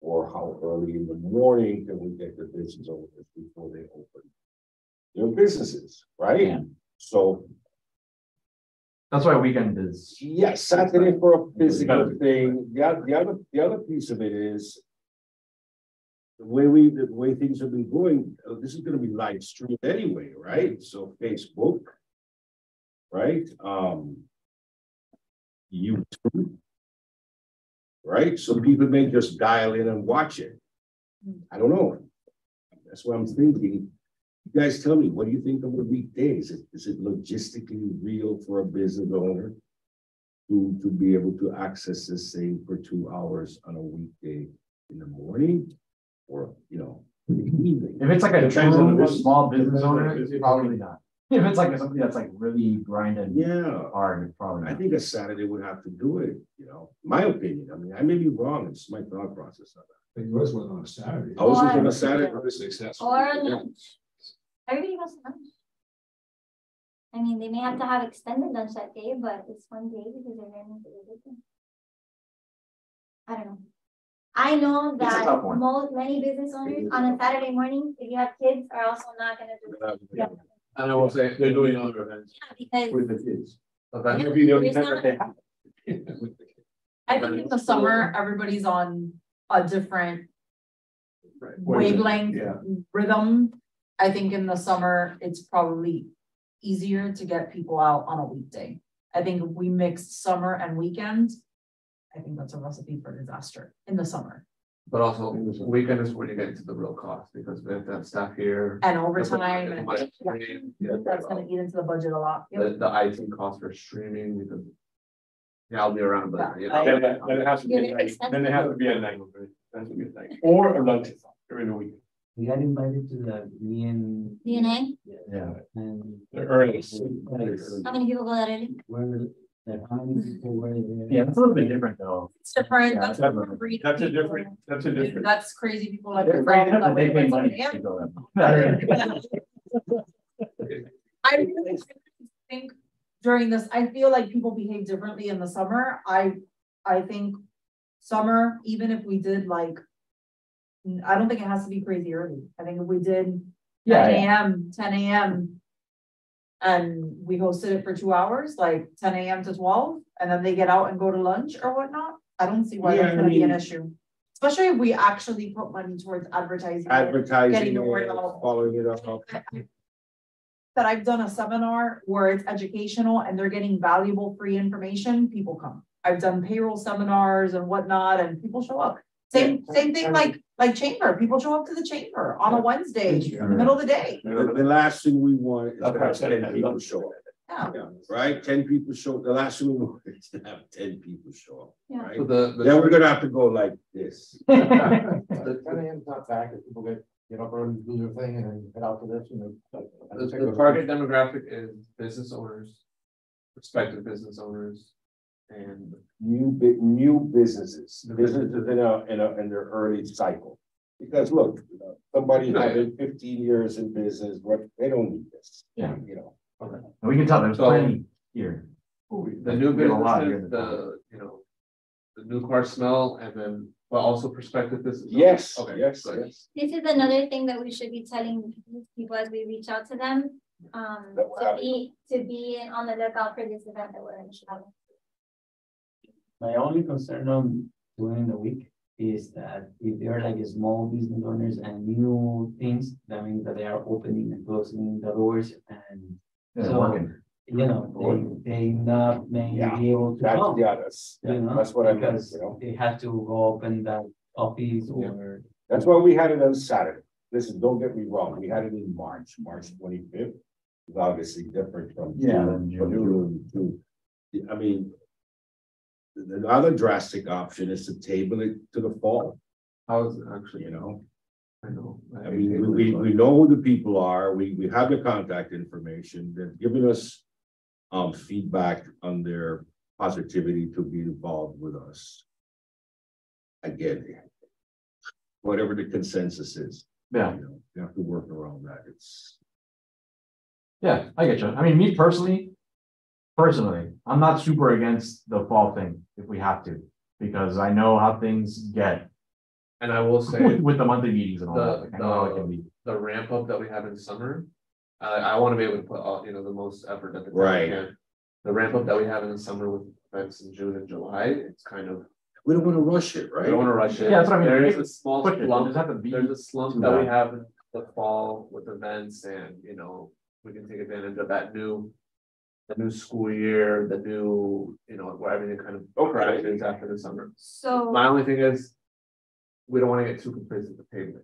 Or how early in the morning can we get the business owners before they open their businesses, right? Yeah. So, That's why weekend is. yes, Saturday for a physical thing. The other piece of it is the way things have been going, this is gonna be live streamed anyway, right? So Facebook, right? YouTube, right? So people may just dial in and watch it. I don't know. That's what I'm thinking. You guys tell me, what do you think of a weekday? Is it logistically real for a business owner to be able to access this thing for 2 hours on a weekday in the morning? Or, you know, in the evening? If it's like a Depends on the true business. small business Depends on the owner, business. probably not. If it's like something that's like really grinding Yeah, hard, it's probably I not. think a Saturday would have to do it, you know, my opinion. I mean, I may be wrong. It's my thought process of it. But yours was on a Saturday. Ours was on Or- a Saturday. Or lunch. Everybody goes to lunch. I mean, they may have to have extended lunch that day, but it's one day because they're going to do it. I don't know. I know It's a that tough one. many business owners on a Saturday morning, if you have kids, are also not gonna do it. Yeah. And I will say, they're doing other events. Because With the kids. But That that- would be the only There's time that they have. I think in the summer, everybody's on a different wavelength Yeah. rhythm. I think in the summer, it's probably easier to get people out on a weekday. I think if we mix summer and weekends, I think that's a recipe for disaster in the summer. But also, weekend is when you get into the real cost, because we have to have staff here. And overtime, and Yeah. that's gonna eat into the budget a lot. Yep. The IT cost for streaming, because. Yeah, I'll be around, but you Then know. it has to be at night. Then it has to be at night. That's a good thing. Or a lunch during the week. We got invited to the DNA. DNA, Yeah. And. The earliest. how many people go that early? Where, like, how many people were there? Yeah, it's a little bit different though. It's different. Yeah, That's that's different breed of That's a people. different, that's a different. That's crazy people like. They're yourself afraid that they wake pay up money at 7 to go a.m. there. I really think during this, I feel like people behave differently in the summer. I think summer, even if we did like, I don't think it has to be crazy early. I think if we did Yeah, 10 a.m. and we hosted it for 2 hours, like 10 a.m. to 12, and then they get out and go to lunch or whatnot, I don't see why Yeah, that's I gonna be an mean- issue. Especially if we actually put money towards advertising. it. Advertising, Getting the word it, out. following it up. That I've done a seminar where it's educational and they're getting valuable free information, people come. I've done payroll seminars and whatnot, and people show up. Same thing like chamber, people show up to the chamber on a Wednesday, in the middle of the day. The last thing we want is to Okay, have so 10 that- people show up. Yeah, Yeah, right? 10 people show, the last thing we want is to have 10 people show up, Yeah. right? So Then we're gonna have to go like this. 10 a.m.'s not back, if people get up early, do their thing and then head out to this, you know. The target demographic is business owners, prospective business owners, and New businesses in their early cycle. Because look, somebody having 15 years in business, they don't need this. Yeah. You know. And we can tell there's So- plenty here. the new We have a lot here in businesses, the town. the new car smell, and then but also prospective business. Yes, Okay, yes, good. yes. This is another thing that we should be telling people as we reach out to them. That we're To be on the lookout for this event that we're in Chicago. My only concern on during the week is that if they're like small business owners and new things, that means that they are opening and closing the doors and Yeah, so, working. you know, they not may Yeah, be able to That's, come. yeah, that's, You know, that's what I meant, because you know. they had to go open that office or. That's why we had it on Saturday. Listen, don't get me wrong, we had it in March 25th. It's obviously different from Yeah, June to, I mean. The other drastic option is to table it to the fall, I was actually, you know. I know. I mean, we know who the people are, we have the contact information, they're giving us. Feedback on their positivity to be involved with us. Again. Whatever the consensus is. Yeah. You know, you have to work around that, it's. Yeah, I get you. I mean, me personally, I'm not super against the fall thing if we have to, because I know how things get And I will say, with the monthly meetings and all that. Like, I know how it can be. the ramp up that we have in summer, I want to be able to put all, the most effort at the time. Right. The ramp up that we have in the summer with events in June and July, it's kind of, We don't want to rush it, I right? don't want to rush it. Yeah, that's what I mean. There is a small Push it. It slump, doesn't have to be there's a slump too that we bad. have in the fall with events and, we can take advantage of that the new school year, the new, where everything kind of crashes after the summer. So, My only thing is, we don't want to get too complacent with the pavement.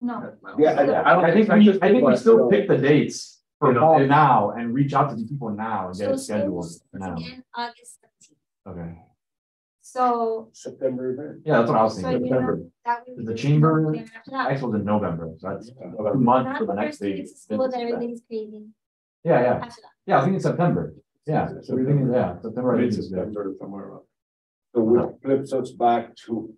no, That's my only Yeah, thing. I think we still pick the dates for fall if- now and reach out to the people now and get so it scheduled schools now. again, August 17th. Okay. So, September event. Yeah, that's what I was so thinking. you September. know, that we. The chamber- Then after that. Actually, in November, so that's a Not month for the the next first 2 big. weeks of school that business event. everybody's crazy. Yeah, yeah, After that. yeah, I think it's September. Yeah, so everything is, yeah, September. I think is good. Somewhere around. So which flips us back to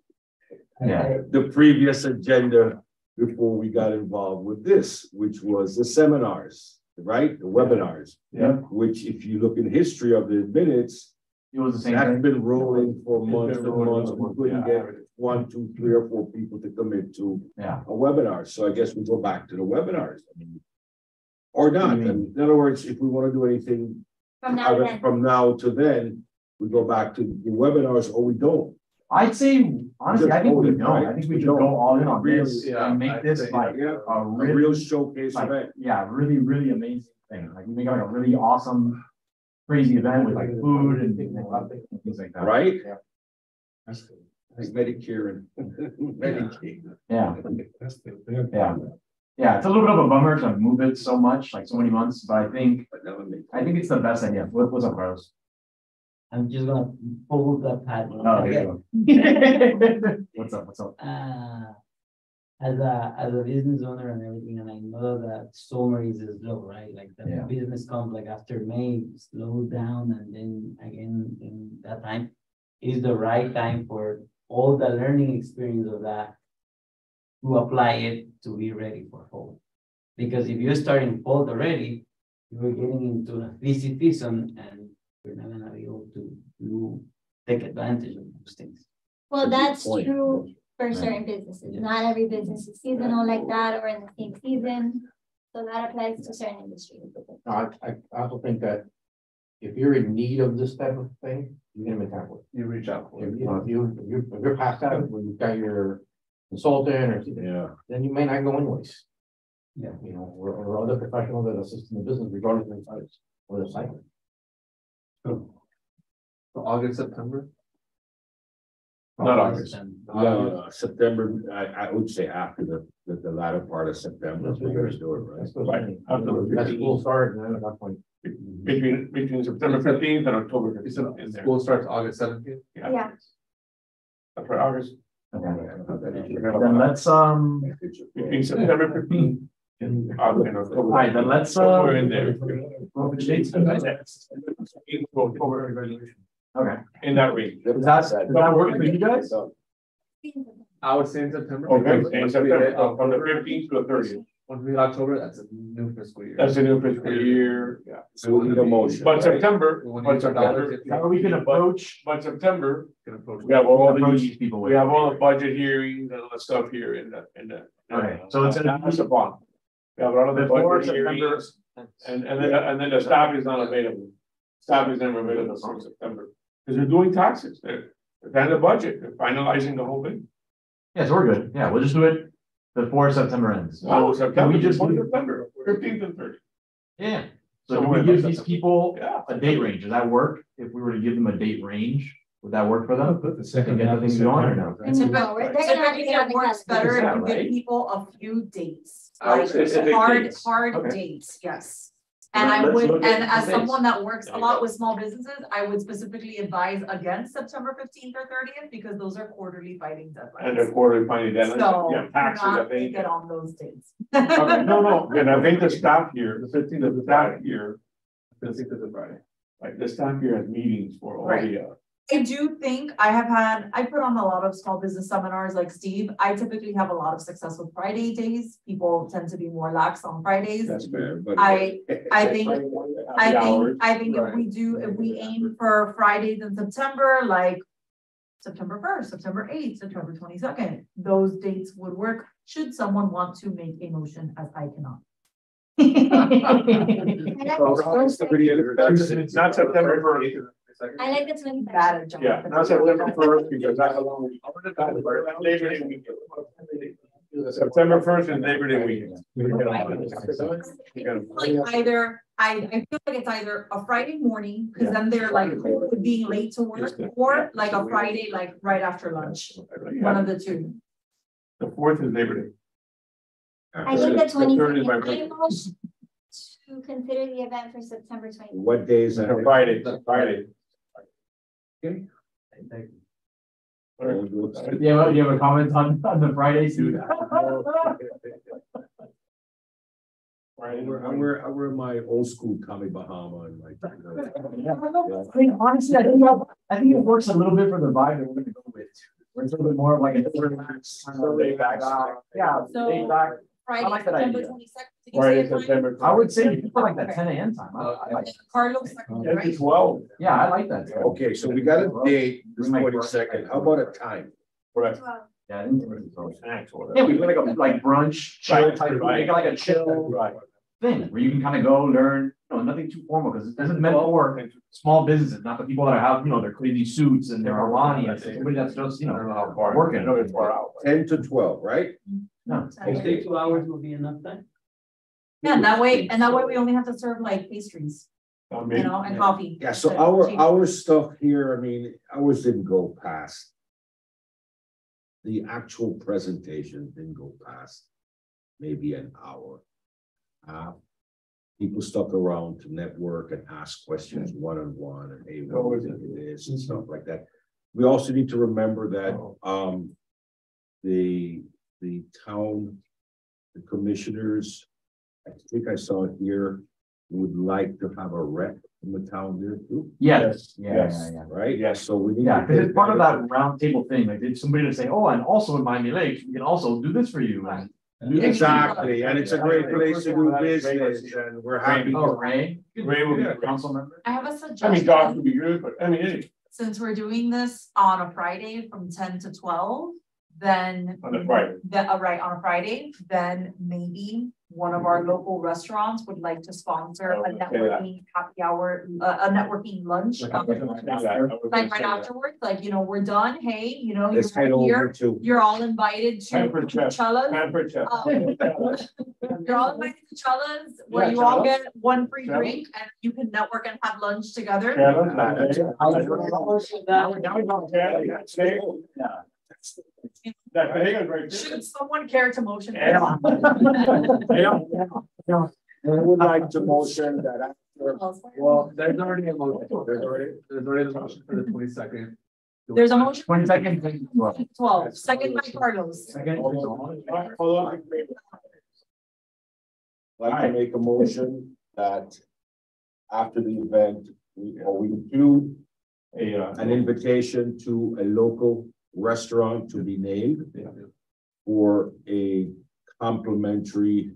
Yeah, the previous agenda before we got involved with this, which was the seminars, right? The webinars. Yeah. Which if you look in history of the minutes, it was the same that's thing. been rolling for months and months. We couldn't Yeah. get 1, 2, 3, or 4 people to commit to Yeah, a webinar. So I guess we go back to the webinars. I mean, or not. What do you mean? In other words, if we want to do anything From now to then. from now to then, we go back to the webinars or we don't. I'd say, honestly, I think we Just don't, hold it, I think right? we We should don't. go all in on Really, this yeah, and make I'd this say, like Yeah, a a really, real showcase like, event. yeah, really amazing thing. Like we make like a really awesome, crazy event with like food and things like that. Right? Like Medicare and Medicaid. Yeah, yeah. Yeah, it's a little bit of a bummer to move it so much, like so many months, but I think it's the best idea. What's up, Carlos? I'm just gonna pull the pad. Oh, there you go. What's up? As a business owner and everything, and I know that summer is slow, right? Like the Yeah. business comes like after May, slows down, and then again in that time is the right time for all the learning experience of that to apply it to be ready for fall. Because if you're starting fall already, you're getting into a busy season and you're not gonna be able to take advantage of those things. Well, that's point. true for Right. certain businesses. Yeah. Not every business is seasonal like that or in the same season. So that applies to certain industries. I also think that if you're in need of this type of thing, you get them in time. You reach out. for If it. you're past that, when you've got your consultant or, Yeah. then you may not go anyways. Yeah. You know, or other professionals that assist in the business regardless of the size or the cycle. So August, September? Not August. No, September, I would say after the latter part of September, we're gonna do it, right? That's what Right, I mean. after the That's 15th. school start and then at that point. Between September 15th and October 15th in there. School starts August 17th? Yeah. That's right, August, Okay. Then let's between September 15th and October. all right, then let's Somewhere in there. Which dates? October evaluation, Okay, in that range. does that work for you guys? I would say in September. Okay, because in once we hit September, from the October, 15th to the 30th. once we hit October, that's a new fiscal year. That's a new fiscal year, yeah. So we need a motion. But right? September, We want but to use our September, dollars. How we can approach, but September, Can approach. we have all approach the, these people we with. have all the budget hearings and all the stuff here in the. Okay, so it's gonna be- That's a bond. We have a lot of the Before budget September. hearings, and then the staff is not available. Staff is never available from September, because they're doing taxes, they're planning the budget, they're finalizing the whole thing. Yeah, so we're good. Yeah, we'll just do it before September ends. So September, we just before do- September, 15th and 30th. Yeah. So So can we're we give about these that. people Yeah. a date range? Does that work? If we were to give them a date range, would that work for them? Put the They second get half the of things going or September. no? No, they're gonna have to Typically, get on it the works calendar. better if Yeah, you give right? people a few dates, I would like say specific hard, dates. hard Okay. dates, yes. And I Let's would, look at and as the someone that works There a you lot go. with small businesses, I would specifically advise against September 15th or 30th, because those are quarterly filing And the deadlines. quarterly finding deadline, So, yeah, do taxes, I not think. make it on those dates. Okay, no, and I think the staff here, the 15th of the staff here, I think it's a Friday. like the staff here has meetings for all Right. the, I do think I put on a lot of small business seminars like Steve. I typically have a lot of success with Friday days. People tend to be more lax on Fridays. That's fair, but. I think, hours. I think Right. if we aim for Fridays in September, like September 1st, September 8th, September 22nd, those dates would work. Should someone want to make a motion, as I cannot. I like the first It's not September 1st. I like the 25th. Bad at Yeah, not September 1st, because that's a long week. Labor Day weekend. September 1st and Labor Day weekend. Like either, I feel like it's either a Friday morning, because then they're like being late to work, or like a Friday, like right after lunch, one of the two. The 4th is Labor Day. I think the third is my 22nd. I birthday. motion to consider the event for September 20th. What day is that? Friday, Friday. Yeah, you have a comment on the Fridays? Friday. I wear my old school Tommy Bahama and like. I mean, honestly, I think it works a little bit for the vibe that we're gonna go with. Where it's a little bit more of like a relaxed, kind of laid back. Yeah, So- laid back. Friday, like that September idea. 22nd. Did you Friday, say a time? September. I would say for like that 10 a.m. time. I like, Carlos, 10 to right? 12. yeah, I like that. Okay, so we got a date, this 22nd, how about a time? Correct. Well, Yeah, I didn't think it was- Snacks or yeah, whatever. we do like a like brunch, chill Right, type, right. make it like a chill Right. thing where you can kind of go learn, nothing too formal because this is meant for small businesses, not the people that have, their crazy suits and their Armani, and somebody that's just, working. I know it's far out. 10 to 12, right? No. Okay. 2 hours will be enough time. Yeah, and that way we only have to serve like pastries, and coffee. Yeah, so Like, our, cheap. our stuff here, I mean, ours didn't go past. The actual presentation didn't go past maybe an hour. People stuck around to network and ask questions one-on-one and hey, what do you think it is and stuff like that. We also need to remember that, the town, the commissioners, I think I saw it here, would like to have a rep from the town there too, Yes, Yes. yeah. right? Yes. So we need. Yeah, to because it's take part of that- that round table thing, like did somebody to say, oh, and also in Miami Lakes, we can also do this for you. And do this for you. Exactly, and it's a great place to do business and we're happy. Oh, Ray. Ray will be a council member. I have a I mean, suggestion. dogs would be good, but I mean, anyway, Since we're doing this on a Friday from 10 to 12, then. on the Friday. Right, on a Friday, then maybe one of our local restaurants would like to sponsor a networking happy hour, a networking lunch. Like right afterwards, like, we're done, hey, Let's head you're over here, to. you're all invited to Pampered chef. Chulla's. Pampered chef. You're all invited to Chulla's, where Yeah, you all Chulla's. get one free Chulla's. drink and you can network and have lunch together. That Bodega's right there. Should someone care to motion? Yeah. I would like to motion that after, Well, there's already a motion, there's already a motion for the 22nd. There's a motion. 22nd. 12, second by Carlos. Second. Hold on. I'd like to make a motion that after the event, we do an invitation to a local restaurant to be named for a complimentary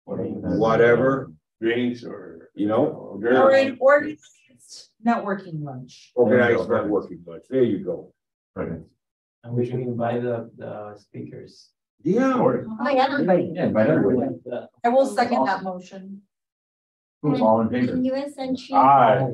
whatever, Drinks or. you know, Or an organized networking lunch. organized networking lunch. There you go. Right. And we should invite the speakers. Yeah. Oh, yeah. Yeah, invite everybody. I will second that motion. Who's all in favor? And US Century, Aye.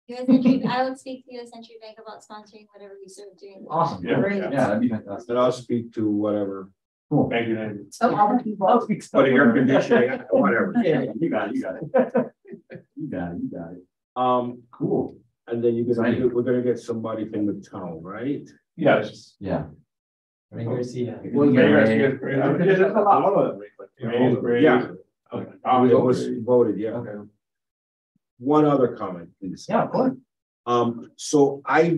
US Century, I would speak to US Century Bank about sponsoring whatever we serve during. Awesome. Yeah. Great. Yeah, that'd be fantastic. And I'll speak to whatever, Cool. Thank you, Nancy. So all the people. but air conditioning, whatever. Yeah, you got it, you got it. You got it, you got it. Cool. And then Exciting. we're gonna get somebody from the town, right? Yes. Yeah. Ray Garcia. Well, Ray yeah, Garcia is great. I mean, there's a lot of them. Ray is great. Yeah. Tom It is was great. voted, yeah. Okay. One other comment, please. Yeah, of course. So I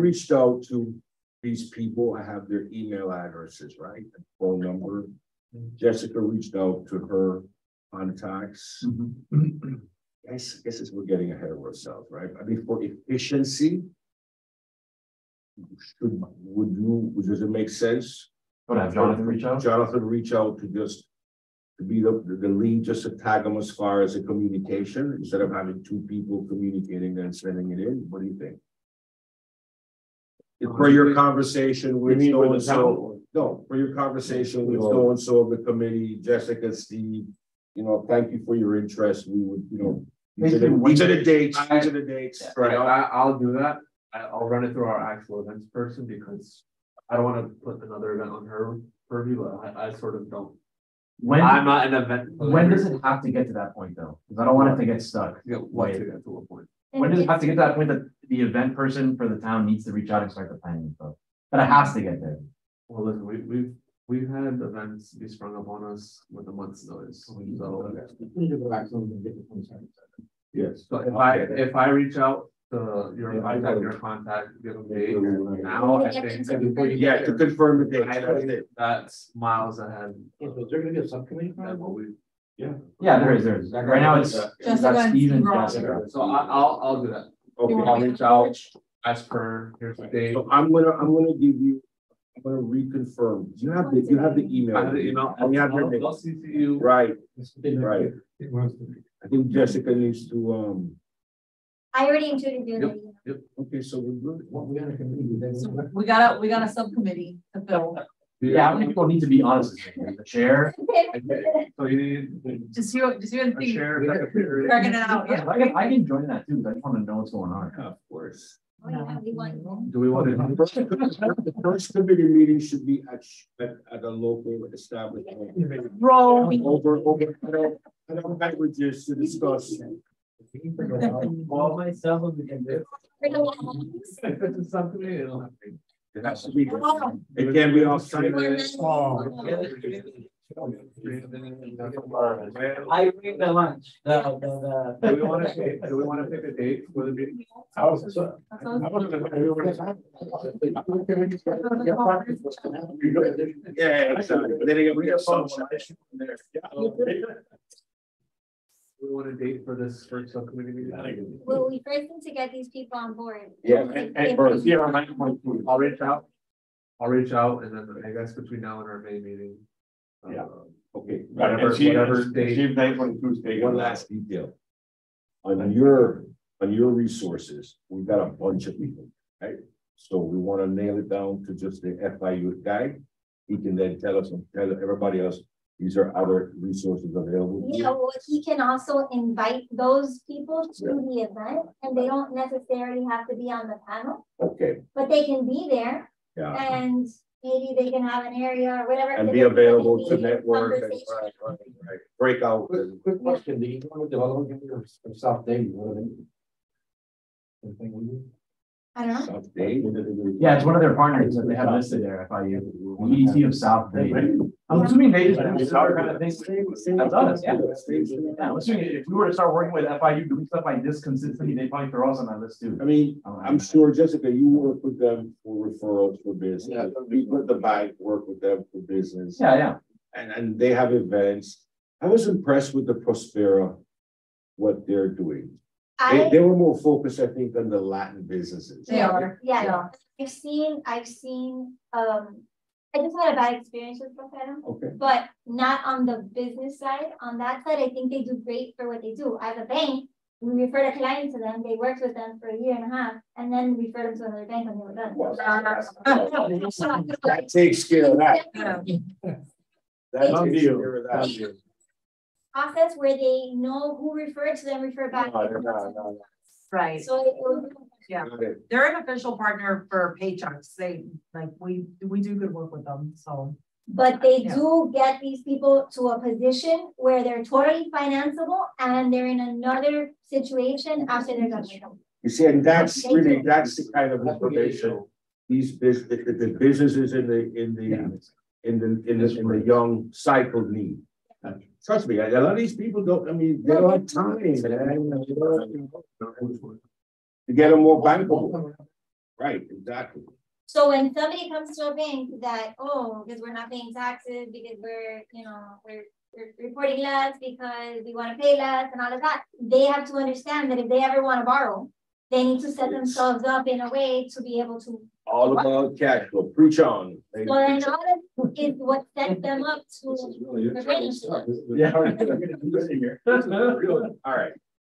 reached out to these people. I have their email addresses, right? And phone number. Jessica reached out to her contacts. I guess we're getting ahead of ourselves, right? I mean, for efficiency. Does it make sense? But have Jonathan reach out? Jonathan reach out to just. To be the lead, just to tag them as far as a communication, instead of having two people communicating and sending it in. What do you think? For your conversation with mean so with and the so, town? no, for your conversation with so and so of the committee, Jessica, Steve, you know, thank you for your interest. We would, you know, these are the dates, these are the dates. Right, I'll do that. I'll run it through our actual events person because I don't want to put another event on her purview, but I sort of don't. When, I'm not an event. when does it have to get to that point though? Because I don't want it to get stuck. Yeah, what to get to a point. When does it have to get to that point that the event person for the town needs to reach out and start the planning stuff? But it has to get there. Well, listen, we've had events be sprung up on us with a month's notice. So Yes. so if I reach out to your contact, give them a date now, I think. Yeah, to confirm the date. That's it. That's miles ahead. Is there gonna be a subcommittee? than what we. Yeah, there is. Right now it's Jessica that's and Steve and Steve Ross. Jessica. So I'll do that. Okay. I'll reach out, as per, here's the date. So I'm gonna reconfirm. You have the email. I have the email. And you have your name. I'll CC you. Right, right. I think Jessica needs to, I already included you in the Yep. email. okay, so we're good. So we got a subcommittee to fill. Yeah, how many people need to be honest? The chair? So you need Just you and a Steve. chair, secretary. Dragging it out, yeah. I can join that too, but I just want to know what's going on. Yeah, of course. Oh, yeah, we want- Do we want to? The first committee meeting should be at a local establishment. Roll. Over, I don't beverages to discuss. All myself, we can do. If it's something, it'll have to. It has to be, it can be off-site. I bring the lunch, Do we want to pick a date for the meeting? Yeah, exactly. Then we have social. We want a date for this first subcommittee meeting. Well, we first need to get these people on board. Yeah, I'll reach out. And then I guess between now and our May meeting. Yeah. Okay. Whatever date. One last detail. On your resources, we've got a bunch of people, right? So we want to nail it down to just the FIU guy. He can then tell everybody else, these are other resources available. Yeah, well, he can also invite those people to the event and they don't necessarily have to be on the panel, Okay, but they can be there yeah. and maybe they can have an area or whatever. And that be they can available to be network and conversation. right. Break out. Quick question, the economic development of South Day, what are they? I don't know. South Day. Yeah, it's one of their partners that they have listed there, FIU, the EDC of South Bay. I'm assuming they just do similar kind of things. That's us, yeah. Yeah, I'm assuming if we were to start working with FIU, doing stuff like this consistently, they'd probably throw us on that list too. I mean, I'm sure, Jessica, you work with them for referrals for business. You with the bank, work with them for business. Yeah. And they have events. I was impressed with the Prospera, what they're doing. They were more focused, I think, on the Latin businesses. They are. Yeah, Yeah. I've seen I just had a bad experience with Profeta, Okay. but not on the business side. On that side, I think they do great for what they do. As a bank, we refer a client to them, they worked with them for a year and a half, and then refer them to another bank when they were done. That takes care of that. Yeah. That Love takes you. care of that. Process where they know who referred to them, refer back. No. Right, So it was. yeah, Got it. they're an official partner for paychecks, they, like, we do good work with them, so. But they Yeah. do get these people to a position where they're totally financeable and they're in another situation after they're done with them. You see, and that's really, that's the kind of information the businesses in the young cycle need. Trust me, a lot of these people don't, I mean, they don't have time, man. To get them more bankable. Right, exactly. So when somebody comes to a bank that, oh, because we're not paying taxes, because we're, we're reporting less, because we want to pay less and all of that, they have to understand that if they ever want to borrow, they need to set themselves up in a way to be able to. All about cash flow, preach on. So then all of is what sets them up to. Yeah. All right.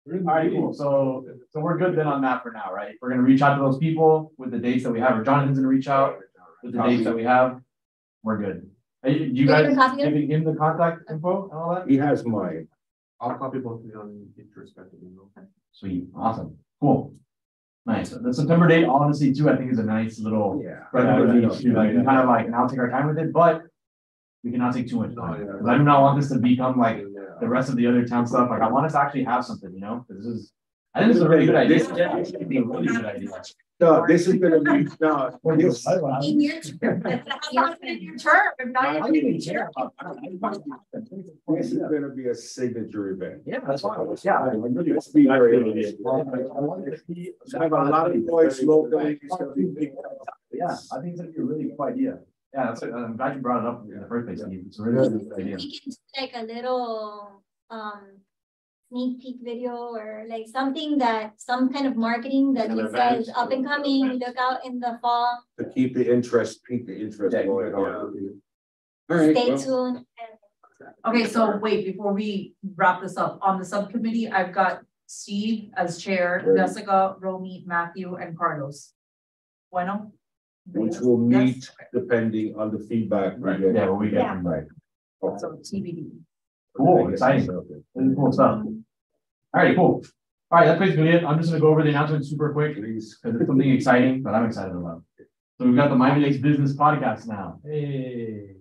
All right, cool. So we're good then on that for now, right? We're gonna reach out to those people with the dates that we have, or Jonathan's gonna reach out with the dates that we have. We're good. Hey, do you guys giving him the contact info and all that? He has mine. I'll copy both of you on each respective email. Sweet, awesome, cool. Nice. The September date, honestly, too, I think is a nice little. Yeah. Kind of like, and I'll take our time with it, but we cannot take too much time. Because I do not want this to become like the rest of the other town stuff. Like I want us to actually have something, I think this is a really good idea. This- Yeah, it's gonna be a really good idea. No, this is gonna be, no, this, In your term. In your term, if not even. this is gonna be a signature event. Yeah, that's fine. Yeah. Let's be very have a lot of voice locally. Yeah, I think it's gonna be a really cool idea. Yeah, I'm glad you brought it up in the first place, Steve. It's a really good idea. We can do like a little sneak peek video or like something that some kind of marketing that just says up and coming, look out in the fall, To keep the interest, keep the interest going on. All right. stay well, tuned. Okay, so wait, before we wrap this up, on the subcommittee, I've got Steve as chair, Right. Jessica, Romy, Matthew, and Carlos. Bueno? Which will Yes? meet depending on the feedback. we get. Yeah, what we get Yeah. from right. So TBD. Cool, exciting. This is cool stuff. All right, cool. All right, that's basically it. I'm just gonna go over the announcement super quick Please. because it's something exciting that I'm excited about. So we've got the Miami Lakes Business Podcast now. Hey,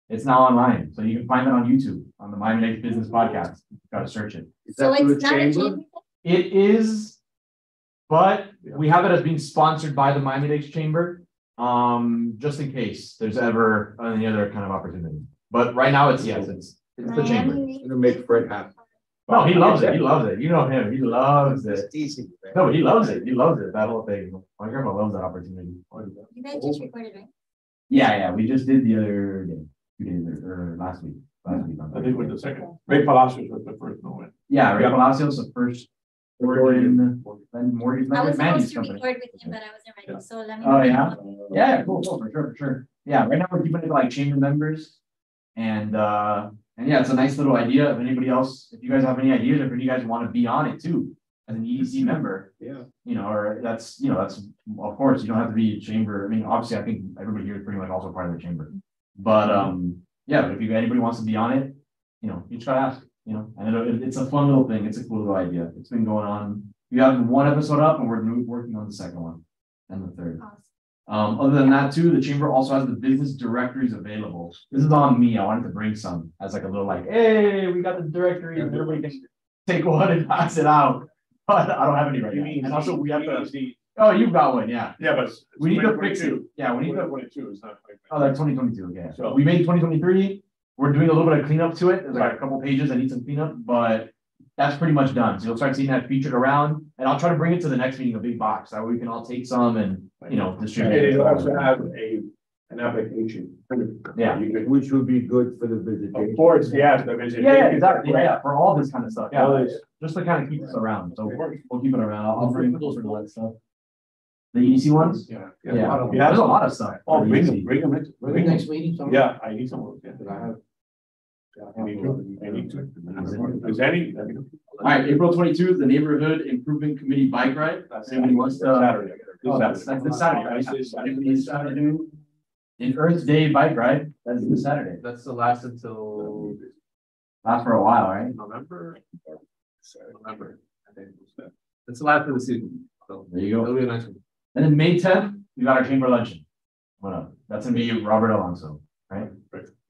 it's now online, so you can find it on YouTube on the Miami Lakes Business Podcast. Got to search it. Is So that through it's the not a chamber? chamber. It is, but we have it as being sponsored by the Miami Lakes Chamber. Just in case there's ever any other kind of opportunity. But right now it's the chamber. Miami. Gonna make Fred happy. No, he loves it. He loves it. You know him. He loves it. It's easy. man. No, but he loves it. He loves it. That whole thing. My grandma loves that opportunity. You guys just recorded, right? Yeah. We just did the other day, 2 days or last week. I think with the second, Ray Palacios was the first one. Yeah, Ray Palacios, the first. Then Morgan, I was Mandy's supposed to company. record with him, but I wasn't ready, so let me. Oh, know. yeah? Yeah, cool, for sure. Yeah, right now we're keeping it to like chamber members. And yeah, it's a nice little idea. If anybody else, if you guys have any ideas, or if you guys want to be on it too, as an EDC member, Yeah. or that's, of course, you don't have to be a chamber. I mean, obviously, I think everybody here is pretty much also part of the chamber. But yeah, but if anybody wants to be on it, you just gotta ask, and it's a fun little thing. It's a cool little idea. It's been going on. We have one episode up and we're working on the second one and the third. Awesome. Other than that too, the chamber also has the business directories available. This is on me. I wanted to bring some as like a little hey, we got the directory and everybody can take one and pass it out. But I don't have any right now. And also we have to, oh, you've got one, yeah. Yeah, but. We need to fix it. Yeah, we need to, 2022 is not. oh, that's 2022, okay. So- We made 2023. We're doing a little bit of cleanup to it. There's like a couple pages that need some cleanup, but that's pretty much done. So you'll start seeing that featured around, and I'll try to bring it to the next meeting, a big box, that way we can all take some and, distribute And it. it also have an application. Yeah. You could, Which would be good for the visitation. of course, yes, the vision. Yeah, exactly. Yeah, for all this kind of stuff. Yeah. Yeah, just to kind of keep us around. So we'll keep it around. I'll bring that stuff. The EDC ones? Yeah. Yeah, there's a lot of stuff. Oh, for bring EDC. them, bring them in. Bring the next meeting, some. Yeah, I need some of those, yeah. Cause I have. I need to, I need to. If there's any, let me know. All right, April 22 is the Neighborhood Improvement Committee Bike Ride. Anybody wants to? Saturday. Oh, that's this Saturday, right? Anybody decide to do an Earth Day bike ride? That's this Saturday. That's the last until Last for a while, right? November, I think. It's the last of the season, so There you go. it'll be a nice one. And then May 10th, we got our chamber luncheon. What up? That's gonna be Robert Alonso, right?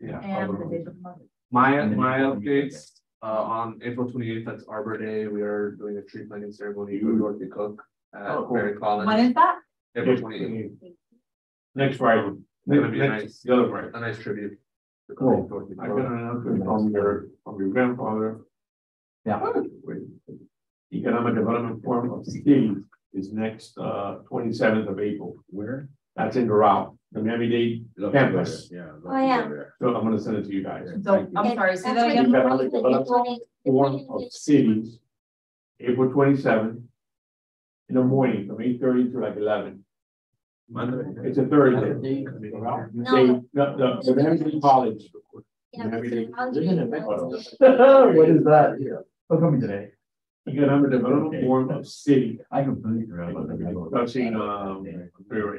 Yeah. And the day before. My And then updates, on April 28th, that's Arbor Day, we are doing a tree planting ceremony with Dorothy Cook at Oh, cool. Mary Collins. When is that? April 28th, Next Friday. it's gonna be a Next- nice, The other Friday. a nice tribute. to Cool. Dorothy I Cook. got an announcement from your grandfather. Yeah. Economic Development Forum of Cities is next, 27th of April. Where? That's in Doral, the Miami-Dade campus. Yeah. Oh, yeah. So I'm gonna send it to you guys. So, I'm sorry, say that again. Economic Development Forum of Cities, April 27th. In the morning, from 8:30 to like 11. Monday. It's a Thursday. No. The Miami-Dade College. Yeah, but Miami-Dade. I'll There's do an it. event. What is that? Don't call me today. Economic Development Forum of City. I completely forgot about that. Discussing,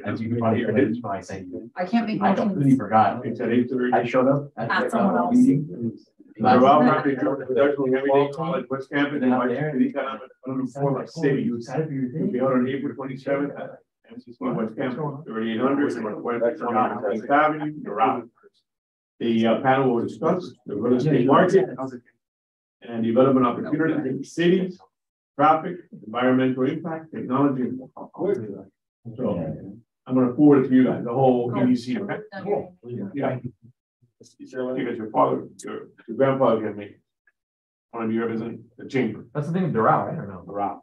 As you can probably hear, it's why I say I can't make I completely motions. forgot. It's at 8:30. I showed up at Ask the someone else. meeting. Doral County Miami-Dade College, West Campus, and the Economic Development Forum of City. You excited for your It'll be day? held on April 27th at MCC West Campus, 3800, and West Avenue, Doral. The panel will discuss the real estate market and development opportunities in cities, traffic, environmental impact, technology. And so I'm gonna forward it to you guys, the whole EDC. Okay? Cool. Yeah. Because your father, your grandfather can make one of you represent the chamber, That's the thing with Doral, right? Or no? Doral.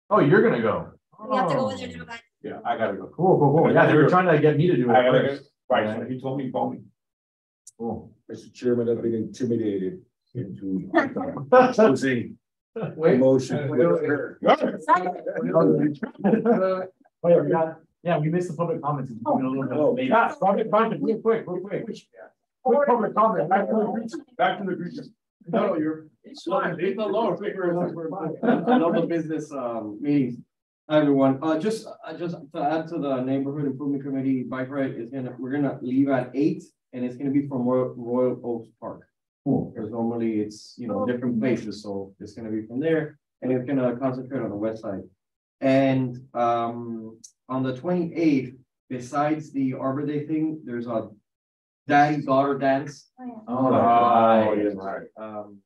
Oh, you're gonna go. We have to go with her now, but Yeah, I gotta go. Cool. Yeah, they were trying to get me to do I it gotta go. first. Right, so he told me, call me. Cool. Mr. Chairman, I've been intimidated into opposing Wait. motion. Oh, yeah, we got, yeah, we missed the public comments. It's been a little bit late. Yeah, public comment, real quick. Quick public comment, back to the greeter. No, you're. It's fine, leave it alone. Another business meetings. Hi, everyone. Just to add to the neighborhood improvement committee bike ride we're gonna leave at 8 and it's gonna be from Royal Oaks Park. Cool. Because normally it's, different places, so it's gonna be from there and it's gonna concentrate on the west side. And on the 28th, besides the Arbor Day thing, there's a daddy-daughter dance. Oh, right.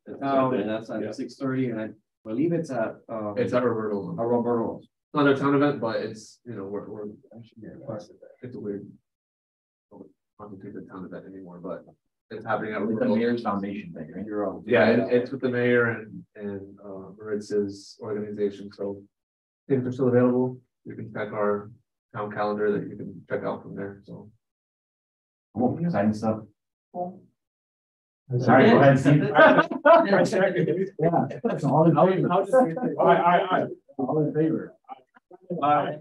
The town, and that's at 6:30, and I believe it's at It's at Roberto. Roberto. It's not a town event, but it's, we're, it's a weird. I don't think it's a town event anymore, but it's happening at With the Roberto. mayor's foundation thing, right? You're on. Yeah, it's with the mayor and Maritz's organization, so things are still available. You can check our town calendar that you can check out from there, so. Cool, exciting stuff. Cool. Sorry, go ahead, Steve. I second it. Yeah, that's all in favor. Aye. All in favor. Aye.